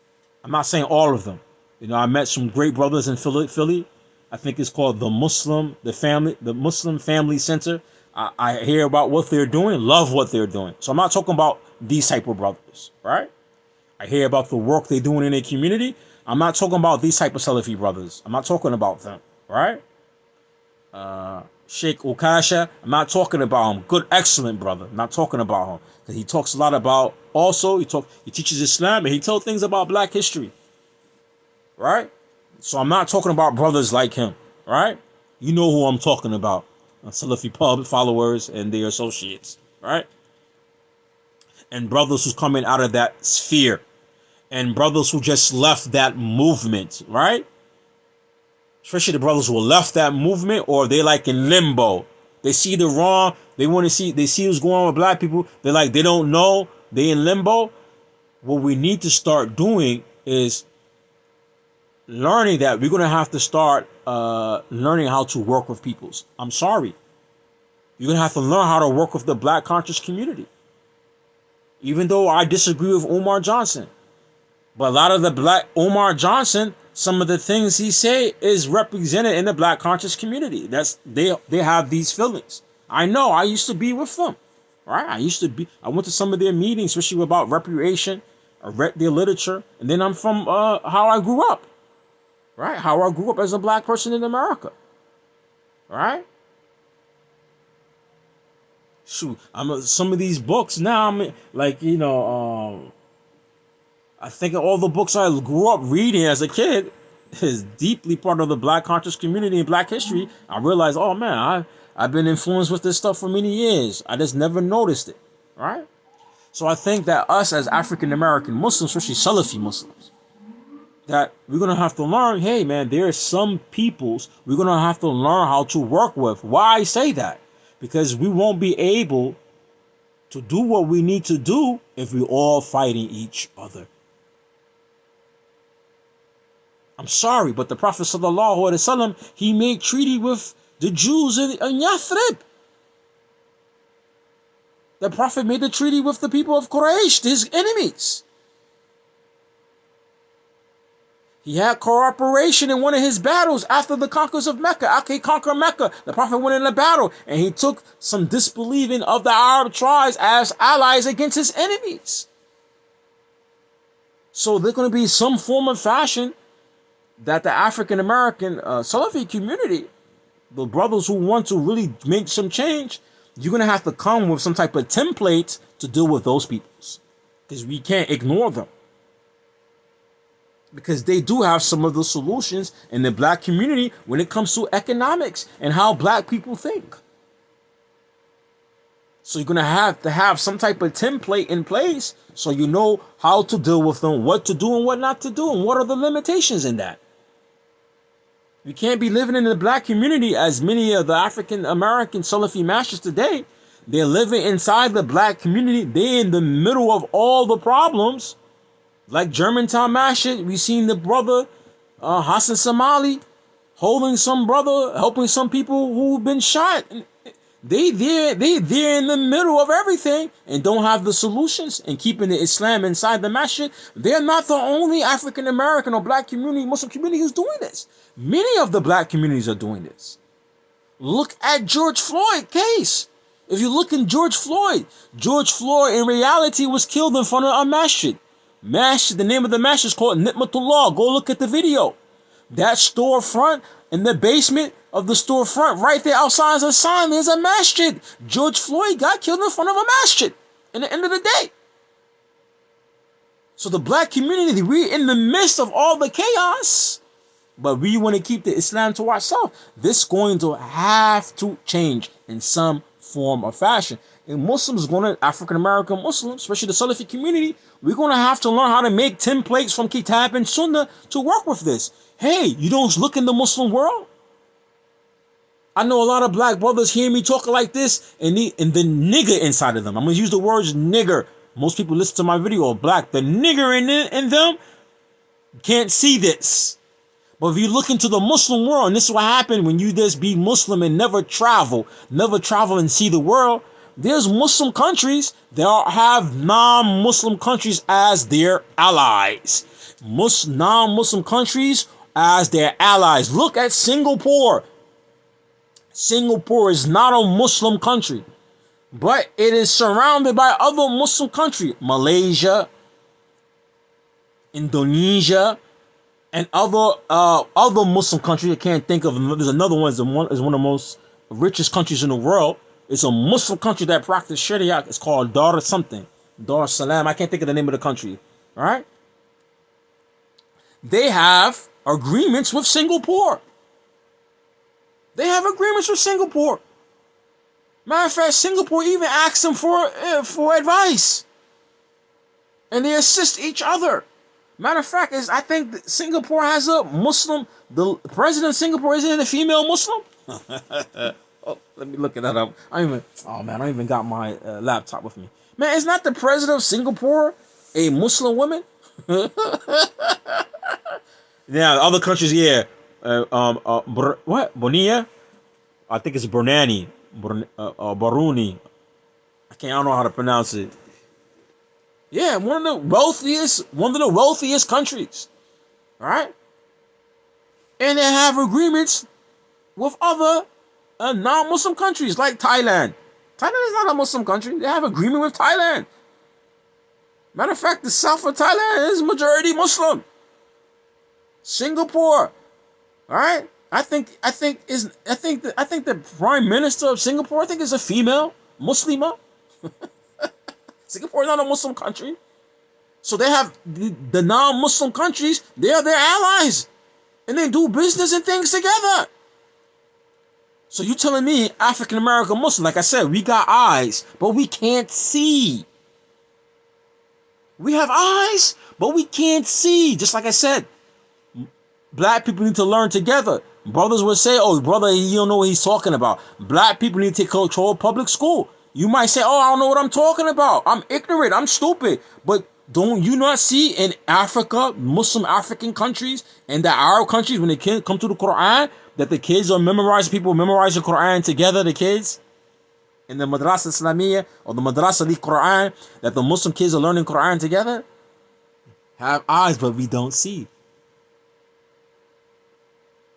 I'm not saying all of them. You know, I met some great brothers in Philly. I think it's called the Muslim Family Center. I hear about what they're doing, love what they're doing. So I'm not talking about these type of brothers, right? I hear about the work they're doing in their community. I'm not talking about these type of Salafi brothers. I'm not talking about them, right? Sheikh Okasha, I'm not talking about him. Good, excellent brother. I'm not talking about him. Because he talks a lot about, also, he teaches Islam and he tells things about black history, right? So I'm not talking about brothers like him, right? You know who I'm talking about. Salafi pub followers and their associates, right? And brothers who's coming out of that sphere. And brothers who just left that movement, right? Especially the brothers who left that movement, or they like in limbo. They see the wrong, they see what's going on with black people. They're like, they don't know, they in limbo. What we need to start doing is learning that we're going to have to start learning how to work with peoples. I'm sorry. You're going to have to learn how to work with the black conscious community. Even though I disagree with Umar Johnson. But a lot of the black Umar Johnson, some of the things he say is represented in the black conscious community. They have these feelings. I know, I used to be with them. Right? I went to some of their meetings, especially about reparation. I read their literature. And then I'm from how I grew up. Right? How I grew up as a black person in America. Right? Shoot, some of these books now, I think all the books I grew up reading as a kid is deeply part of the black conscious community and black history. I realized, oh man, I've been influenced with this stuff for many years. I just never noticed it, right? So I think that us as African American Muslims, especially Salafi Muslims, that we're going to have to learn, hey man, there are some peoples we're going to have to learn how to work with. Why I say that? Because we won't be able to do what we need to do if we're all fighting each other. I'm sorry, but the Prophet ﷺ, he made treaty with the Jews in Yathrib. The Prophet made a treaty with the people of Quraysh, his enemies. He had cooperation in one of his battles after the conquest of Mecca. After he conquered Mecca, the Prophet went in a battle and he took some disbelieving of the Arab tribes as allies against his enemies. So there's going to be some form of fashion that the African American Salafi community, the brothers who want to really make some change, you're going to have to come with some type of template to deal with those peoples. Because we can't ignore them. Because they do have some of the solutions in the black community when it comes to economics and how black people think. So you're going to have some type of template in place so you know how to deal with them, what to do and what not to do, and what are the limitations in that. We can't be living in the black community as many of the African American Salafi masters today They're living inside the black community. They're in the middle of all the problems. Like Germantown massacre, we seen the brother Hassan Somali holding some brother, helping some people who've been shot. They there in the middle of everything and don't have the solutions and keeping the Islam inside the masjid. They're not the only African American or black community, Muslim community who's doing this. Many of the black communities are doing this. Look at George Floyd case. If you look in George Floyd in reality was killed in front of a masjid. Masjid, the name of the masjid is called Nitmatullah. Go look at the video. That storefront, in the basement of the storefront, right there outside the sign, there's a masjid. George Floyd got killed in front of a masjid in the end of the day. So the black community, we're in the midst of all the chaos, but we want to keep the Islam to ourselves. This is going to have to change in some form or fashion. And Muslims, African American Muslims, especially the Salafi community, we're going to have to learn how to make templates from Kitab and Sunnah to work with this. Hey, you don't look in the Muslim world? I know a lot of black brothers hear me talking like this and the nigger inside of them. I'm going to use the words nigger. Most people listen to my video are black. The nigger in them can't see this. But if you look into the Muslim world, and this is what happened when you just be Muslim and never travel and see the world, there's Muslim countries that have non-Muslim countries as their allies. Non-Muslim countries as their allies. Look at Singapore. Singapore is not a Muslim country, but it is surrounded by other Muslim countries. Malaysia, Indonesia, and other Muslim countries. I can't think of them. There's another one. Is one of the most richest countries in the world. It's a Muslim country that practices Sharia. It's called Dar something. Dar Salam. I can't think of the name of the country. All right. They have agreements with Singapore. They have agreements with Singapore. Matter of fact, Singapore even asks them for advice, and they assist each other. Matter of fact, I think that Singapore has a Muslim. The president of Singapore isn't a female Muslim. Oh, let me look at that up. I don't even got my laptop with me. Man, is not the president of Singapore a Muslim woman? Yeah, other countries, yeah. What? Bonilla? I think it's Bernani. Baruni. I don't know how to pronounce it. Yeah, one of the wealthiest countries. All right? And they have agreements with other non-Muslim countries like Thailand. Thailand is not a Muslim country. They have agreement with Thailand. Matter of fact, the south of Thailand is majority Muslim. Singapore. All right? I think the prime minister of Singapore, I think, is a female Muslima. Singapore is not a Muslim country. So they have the non-Muslim countries, they are their allies. And they do business and things together. So you telling me African American Muslim, like I said, we got eyes, but we can't see. We have eyes, but we can't see. Just like I said, black people need to learn together. Brothers would say, oh, brother, you don't know what he's talking about. Black people need to take control of public school. You might say, oh, I don't know what I'm talking about. I'm ignorant. I'm stupid. But don't you not see in Africa, Muslim African countries, and the Arab countries, when they come to the Quran, that the kids are memorizing, people memorize the Quran together, the kids? In the Madrasa Islamiyya or the Madrasa Quran, that the Muslim kids are learning Quran together? Have eyes, but we don't see.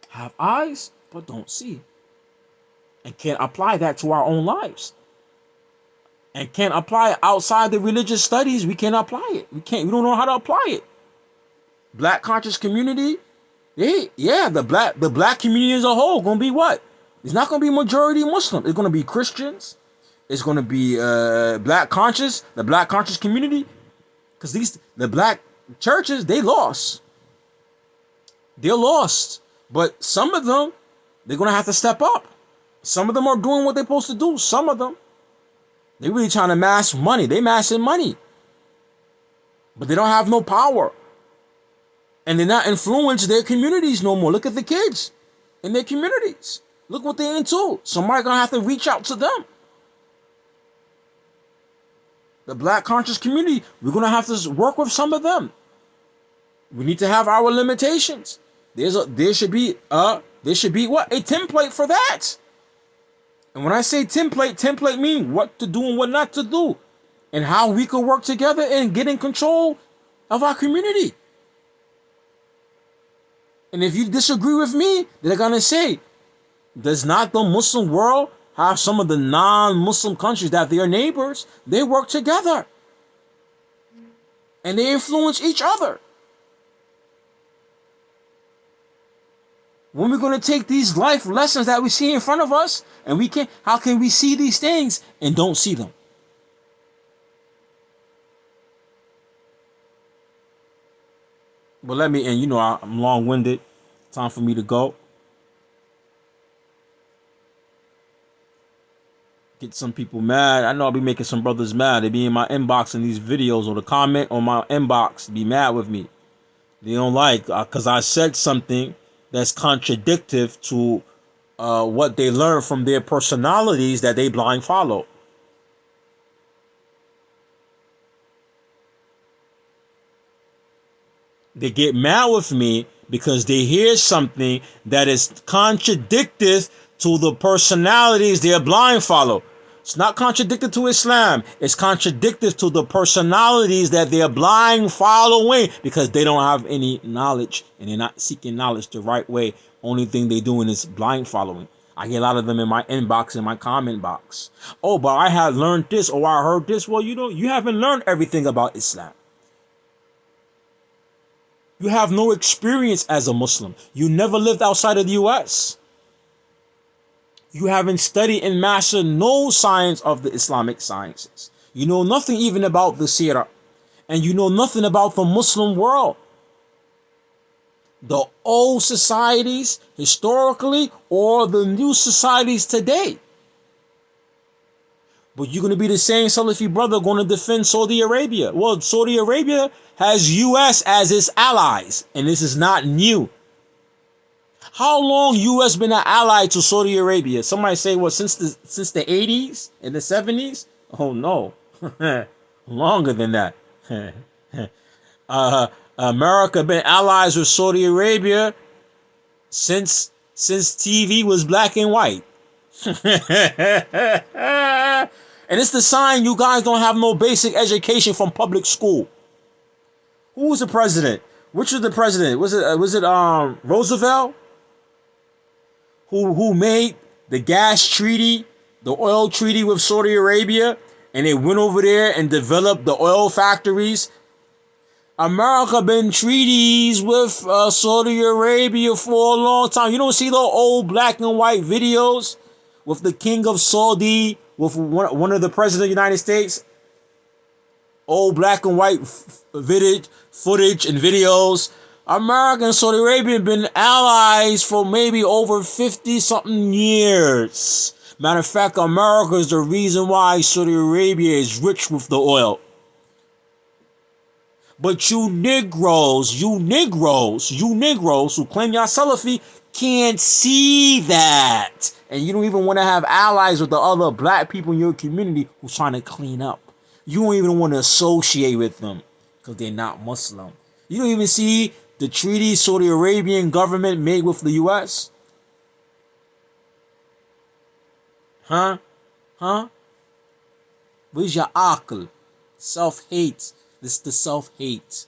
Have eyes, but don't see. And can't apply that to our own lives. And can't apply it outside the religious studies. We can't apply it. We don't know how to apply it. Black conscious community, the black community as a whole gonna be what? It's not gonna be majority Muslim. It's gonna be Christians. It's gonna be the black conscious community. Because the black churches, they lost. They're lost. But some of them, they're going to have to step up. Some of them are doing what they're supposed to do. Some of them, they're really trying to mass money. They massing money. But they don't have no power. And they're not influencing their communities no more. Look at the kids in their communities. Look what they're into. Somebody's going to have to reach out to them. The black conscious community, we're going to have to work with some of them. We need to have our limitations. There should be what? A template for that. And when I say template means what to do and what not to do. And how we could work together and get in control of our community. And if you disagree with me, they're going to say, does not the Muslim world have some of the non-Muslim countries that they are neighbors? They work together. And they influence each other. When we're going to take these life lessons that we see in front of us, and how can we see these things and don't see them? But let me, and you know, I'm long-winded. Time for me to go. Get some people mad. I know I'll be making some brothers mad. They be in my inbox in these videos, or the comment on my inbox, be mad with me. They don't like, because I said something that's contradictive to what they learn from their personalities that they blind follow. They get mad with me because they hear something that is contradictive to the personalities they're blind follow. It's not contradicted to Islam. It's contradicted to the personalities that they're blind following because they don't have any knowledge and they're not seeking knowledge the right way. Only thing they're doing is blind following. I get a lot of them in my inbox, in my comment box. Oh, but I had learned this or I heard this. Well, you haven't learned everything about Islam. You have no experience as a Muslim. You never lived outside of the U.S. You haven't studied and mastered no science of the Islamic sciences. You know nothing even about the seerah. And you know nothing about the Muslim world. The old societies historically or the new societies today. But you're going to be the same Salafi brother going to defend Saudi Arabia. Well, Saudi Arabia has U.S. as its allies, and this is not new. How long U.S. been an ally to Saudi Arabia? Somebody say, well, since the 80s and the 70s? Oh, no. Longer than that. America been allies with Saudi Arabia since TV was black and white. And it's the sign you guys don't have no basic education from public school. Who was the president? Which was the president? Was it Roosevelt? Who made the gas treaty, the oil treaty with Saudi Arabia, and they went over there and developed the oil factories. America been treaties with Saudi Arabia for a long time. You don't see those old black and white videos with the king of Saudi, with one of the presidents of the United States? Old black and white footage and videos. America and Saudi Arabia have been allies for maybe over 50-something years. Matter of fact, America is the reason why Saudi Arabia is rich with the oil. But you Negroes who claim y'all Salafi can't see that. And you don't even want to have allies with the other black people in your community who's trying to clean up. You don't even want to associate with them because they're not Muslim. You don't even see the treaty Saudi Arabian government made with the U.S. Huh? Where's your aql? Self-hate. This is the self-hate.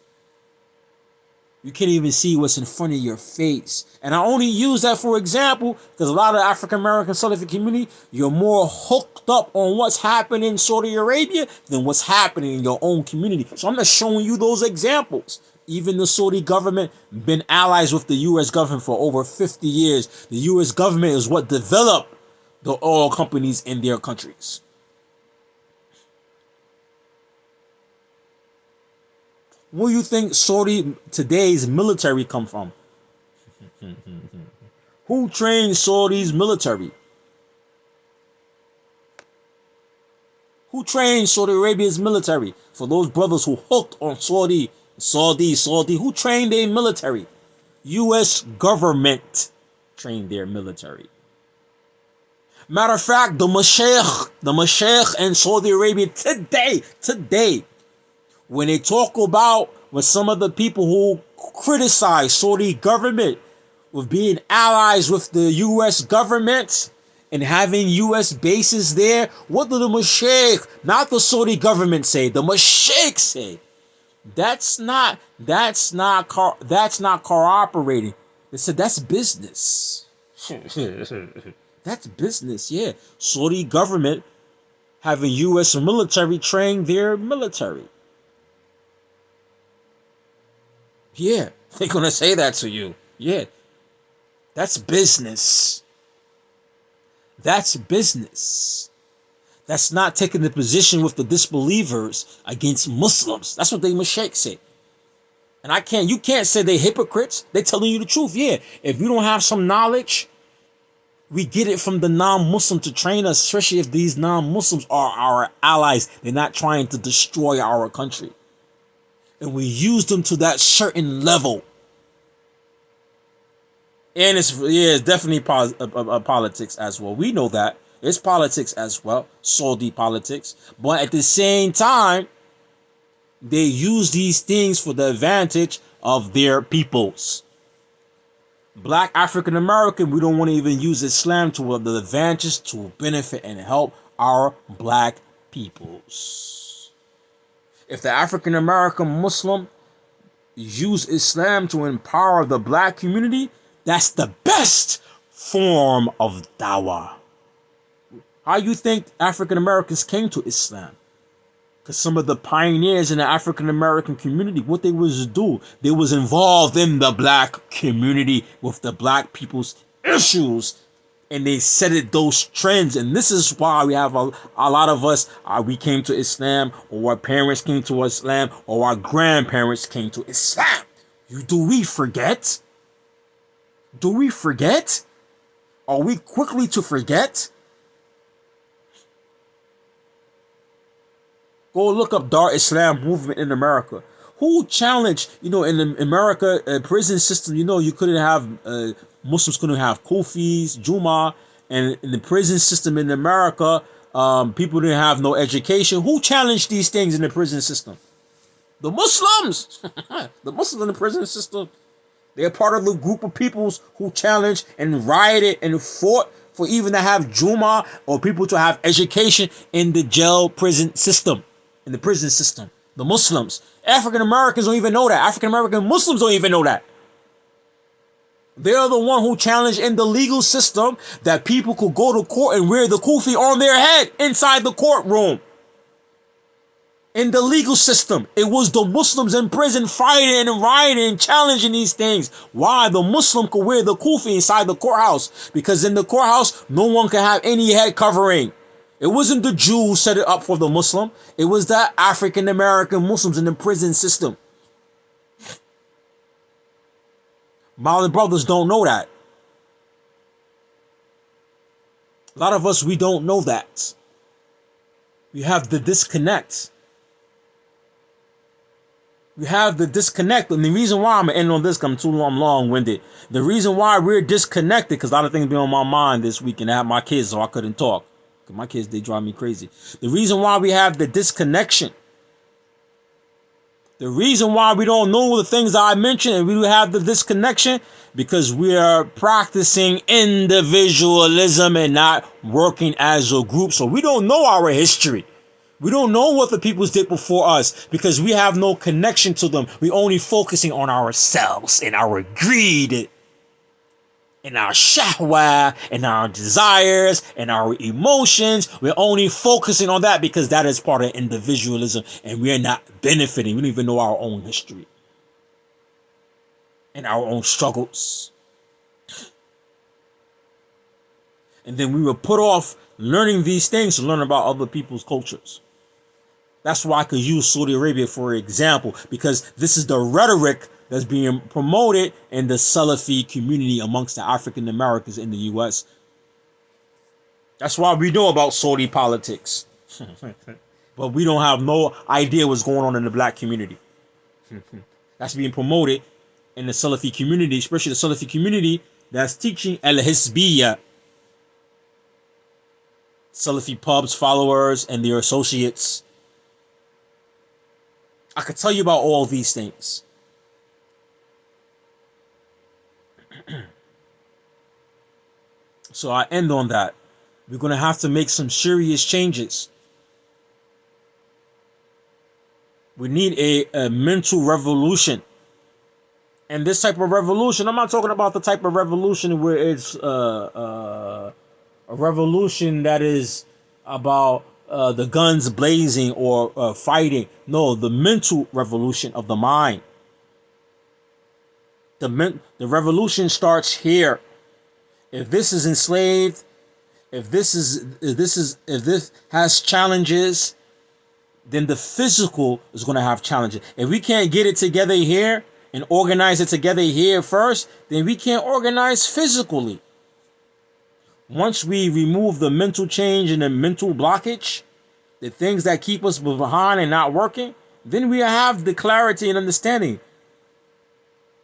You can't even see what's in front of your face. And I only use that for example because a lot of African-American Salafi community, you're more hooked up on what's happening in Saudi Arabia than what's happening in your own community. So I'm just showing you those examples. Even the Saudi government been allies with the U.S. government for over 50 years. The U.S. government is what developed the oil companies in their countries. Where do you think Saudi today's military come from? Who trained Saudi's military? Who trained Saudi Arabia's military? For those brothers who hooked on Saudi, who trained their military? U.S. government trained their military. Matter of fact, the Mashaykh in Saudi Arabia today, when they talk about when some of the people who criticize Saudi government with being allies with the U.S. government and having U.S. bases there, what do the Mashaykh, not the Saudi government, say? The Mashaykh say that's not cooperating. They said that's business. That's business, yeah. Saudi government having U.S. military train their military. Yeah, they're gonna say that to you. Yeah, that's business. That's business. That's not taking the position with the disbelievers against Muslims. That's what they Mashaykh say. And you can't say they're hypocrites. They're telling you the truth. Yeah, if you don't have some knowledge, we get it from the non-Muslim to train us, especially if these non-Muslims are our allies. They're not trying to destroy our country. And we use them to that certain level. And it's definitely politics as well. We know that. It's politics as well. Saudi politics. But at the same time, they use these things for the advantage of their peoples. Black African American, we don't want to even use Islam to the advantage to benefit and help our black peoples. If the African American Muslim use Islam to empower the black community, that's the best form of dawah. How you think African Americans came to Islam? Because some of the pioneers in the African American community, what they was do, they was involved in the black community with the black people's issues, and they set it those trends. And this is why we have a lot of us, we came to Islam, or our parents came to Islam, or our grandparents came to Islam. Do we forget? Do we forget? Are we quickly to forget? Go look up Dar Islam movement in America. Who challenged, in the America prison system, you couldn't have, Muslims couldn't have kufis, Juma, and in the prison system in America, people didn't have no education. Who challenged these things in the prison system? The Muslims! The Muslims in the prison system. They're part of the group of peoples who challenged and rioted and fought for even to have Juma or people to have education in the jail prison system. In the prison system. The Muslims. African Americans don't even know that. African American Muslims don't even know that. They're the one who challenged in the legal system that people could go to court and wear the kufi on their head inside the courtroom. In the legal system, it was the Muslims in prison fighting and rioting and challenging these things. Why? The Muslim could wear the kufi inside the courthouse. Because in the courthouse, no one can have any head covering. It wasn't the Jew who set it up for the Muslim. It was the African American Muslims in the prison system. My brothers don't know that. A lot of us, we don't know that. We have the disconnect. We have the disconnect. And the reason why I'm going to end on this, because I'm long-winded. The reason why we're disconnected, because a lot of things been on my mind this week, and I had my kids, so I couldn't talk. My kids, they drive me crazy. The reason why we have the disconnection, the reason why we don't know the things I mentioned and we have the disconnection, because we are practicing individualism and not working as a group. So we don't know our history. We don't know what the peoples did before us because we have no connection to them. We're only focusing on ourselves and our greed, and our shahwa, and our desires, and our emotions. We're only focusing on that because that is part of individualism, and we are not benefiting. We don't even know our own history and our own struggles. And then we will put off learning these things to learn about other people's cultures. That's why I could use Saudi Arabia for example, because this is the rhetoric that's being promoted in the Salafi community amongst the African Americans in the U.S. That's why we know about Saudi politics. But we don't have no idea what's going on in the black community. That's being promoted in the Salafi community, especially the Salafi community that's teaching al-Hizbiyya. Salafi pubs followers and their associates. I could tell you about all these things. So I end on that. We're going to have to make some serious changes. We need a mental revolution. And this type of revolution, I'm not talking about the type of revolution where it's a revolution that is about the guns blazing or fighting. No, the mental revolution of the mind. The revolution starts here. If this is enslaved, if this has challenges, then the physical is going to have challenges. If we can't get it together here and organize it together here first, then we can't organize physically. Once we remove the mental change and the mental blockage, the things that keep us behind and not working, then we have the clarity and understanding.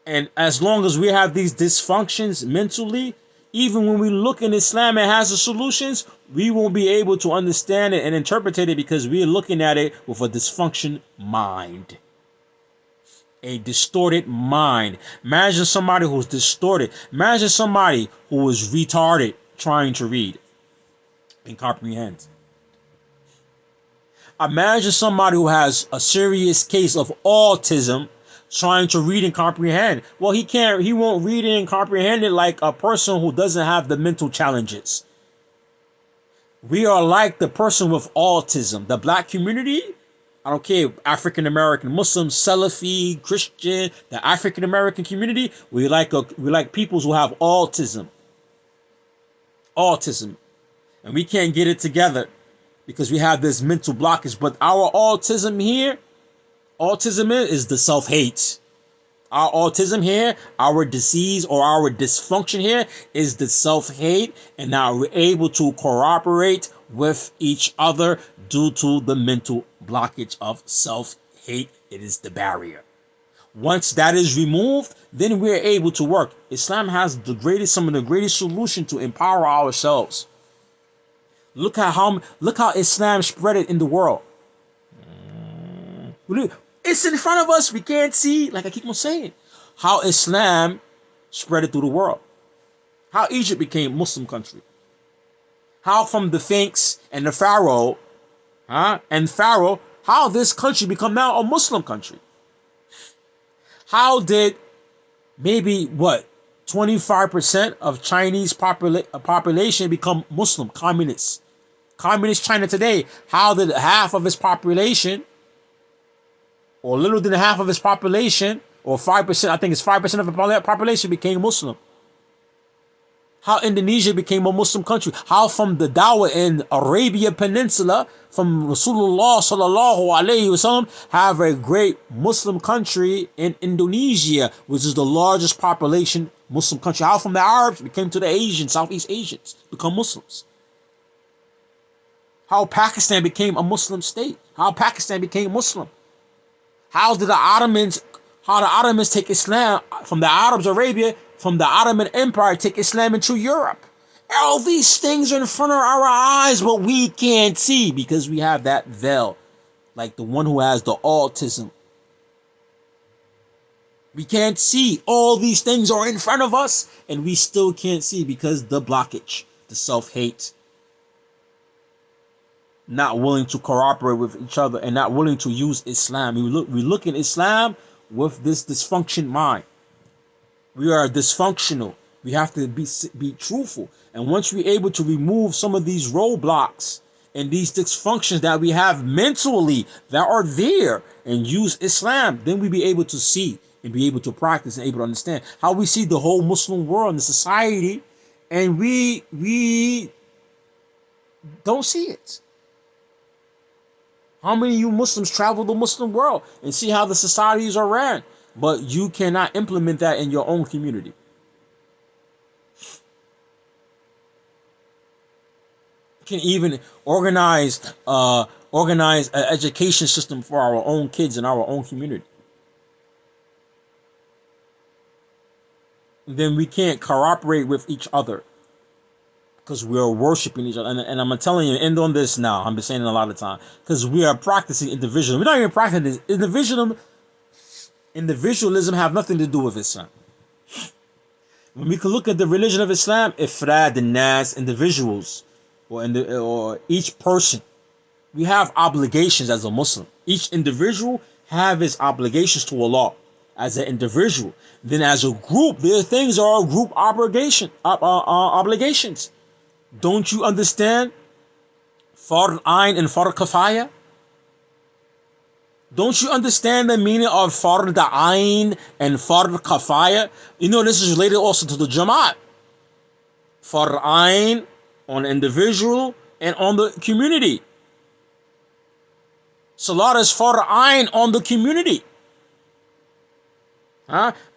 And as long as we have these dysfunctions mentally, even when we look in Islam, it has the solutions, we won't be able to understand it and interpret it because we're looking at it with a dysfunction mind. A distorted mind. Imagine somebody who's distorted. Imagine somebody who is retarded trying to read and comprehend. Imagine somebody who has a serious case of autism trying to read and comprehend. Well, he won't read it and comprehend it like a person who doesn't have the mental challenges. We are like the person with autism. The black community, I don't care, African American, Muslim, Salafi, Christian, the African American community, we like people who have autism. Autism. And we can't get it together because we have this mental blockage. But our autism is the self-hate. Our autism here, our disease or our dysfunction here is the self-hate, and now we're able to cooperate with each other due to the mental blockage of self-hate. It is the barrier. Once that is removed, then we're able to work. Islam has some of the greatest solution to empower ourselves. Look how Islam spread it in the world. It's in front of us. We can't see, like I keep on saying, how Islam spread it through the world. How Egypt became a Muslim country. How from the Sphinx and the Pharaoh, how this country become now a Muslim country. How did maybe 25% of Chinese population become Muslim, communist? Communist China today, how did half of its population, or little than half of its population, or 5%, I think it's 5% of the population became Muslim? How Indonesia became a Muslim country? How from the Dawah in Arabia Peninsula, from Rasulullah sallallahu alaihi wasallam, have a great Muslim country in Indonesia, which is the largest population Muslim country. How from the Arabs became to the Asians, Southeast Asians, become Muslims. How Pakistan became a Muslim state. How Pakistan became Muslim. How the Ottomans take Islam from the Arabs, Arabia, from the Ottoman Empire, take Islam into Europe. All these things are in front of our eyes, but we can't see because we have that veil, like the one who has the autism. We can't see. All these things are in front of us, and we still can't see because the blockage, the self-hate. Not willing to cooperate with each other and not willing to use Islam. We look at Islam with this dysfunction mind. We are dysfunctional. We have to be truthful. And once we're able to remove some of these roadblocks and these dysfunctions that we have mentally that are there and use Islam, then we'll be able to see and be able to practice and able to understand how we see the whole Muslim world and the society, and we don't see it. How many of you Muslims travel the Muslim world and see how the societies are ran, but you cannot implement that in your own community? You can even organize an education system for our own kids in our own community. Then we can't cooperate with each other. because we are worshiping each other. And I'm telling you, end on this now. I've been saying it a lot of time, because we are practicing individualism. We're not even practicing this. Individualism have nothing to do with Islam. When we can look at the religion of Islam, ifrad and nas, individuals, or each person, we have obligations as a Muslim. Each individual have his obligations to Allah as an individual. Then as a group, there are things that are group obligations. Don't you understand Fard Ain and Fard Kafaya? Don't you understand the meaning of Fard Ain and Fard Kafaya? You know, this is related also to the Jamaat. Fard Ain on the individual and on the community. Salat is Fard Ain on the community.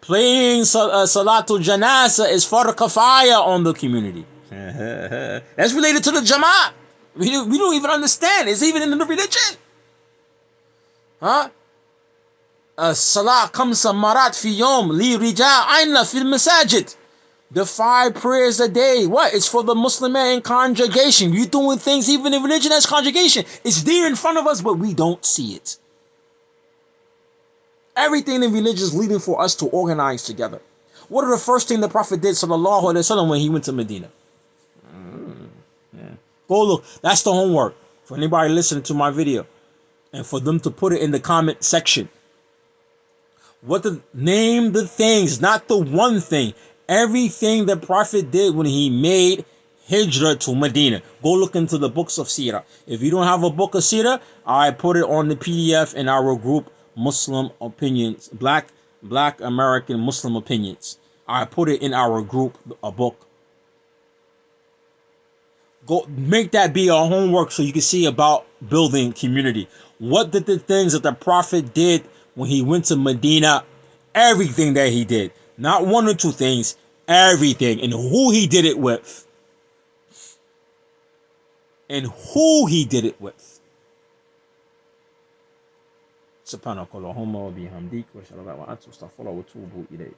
Playing Salatul Janasa is Fard Kafaya on the community. That's related to the Jamaat. We don't even understand. It's even in the religion. Salah kamsa marat fi yom li rija aina fil masajid. The 5 prayers a day. What? It's for the Muslim man in congregation. You doing things even in religion as congregation. It's there in front of us, but we don't see it. Everything in religion is leading for us to organize together. What are the first thing the Prophet did, sallallahu alaihi wasallam, when he went to Medina? Go look. That's the homework for anybody listening to my video, and for them to put it in the comment section. Name the things, not the one thing. Everything the Prophet did when he made Hijrah to Medina. Go look into the books of Sirah. If you don't have a book of Sirah, I put it on the PDF in our group, Muslim Opinions, Black American Muslim Opinions. I put it in our group, a book. Go make that be our homework so you can see about building community. What did the things that the Prophet did when he went to Medina? Everything that he did. Not 1 or 2 things. Everything. And who he did it with. Subhanakallahumma wa bihamdik wa shallallahu wa atubu ilayk.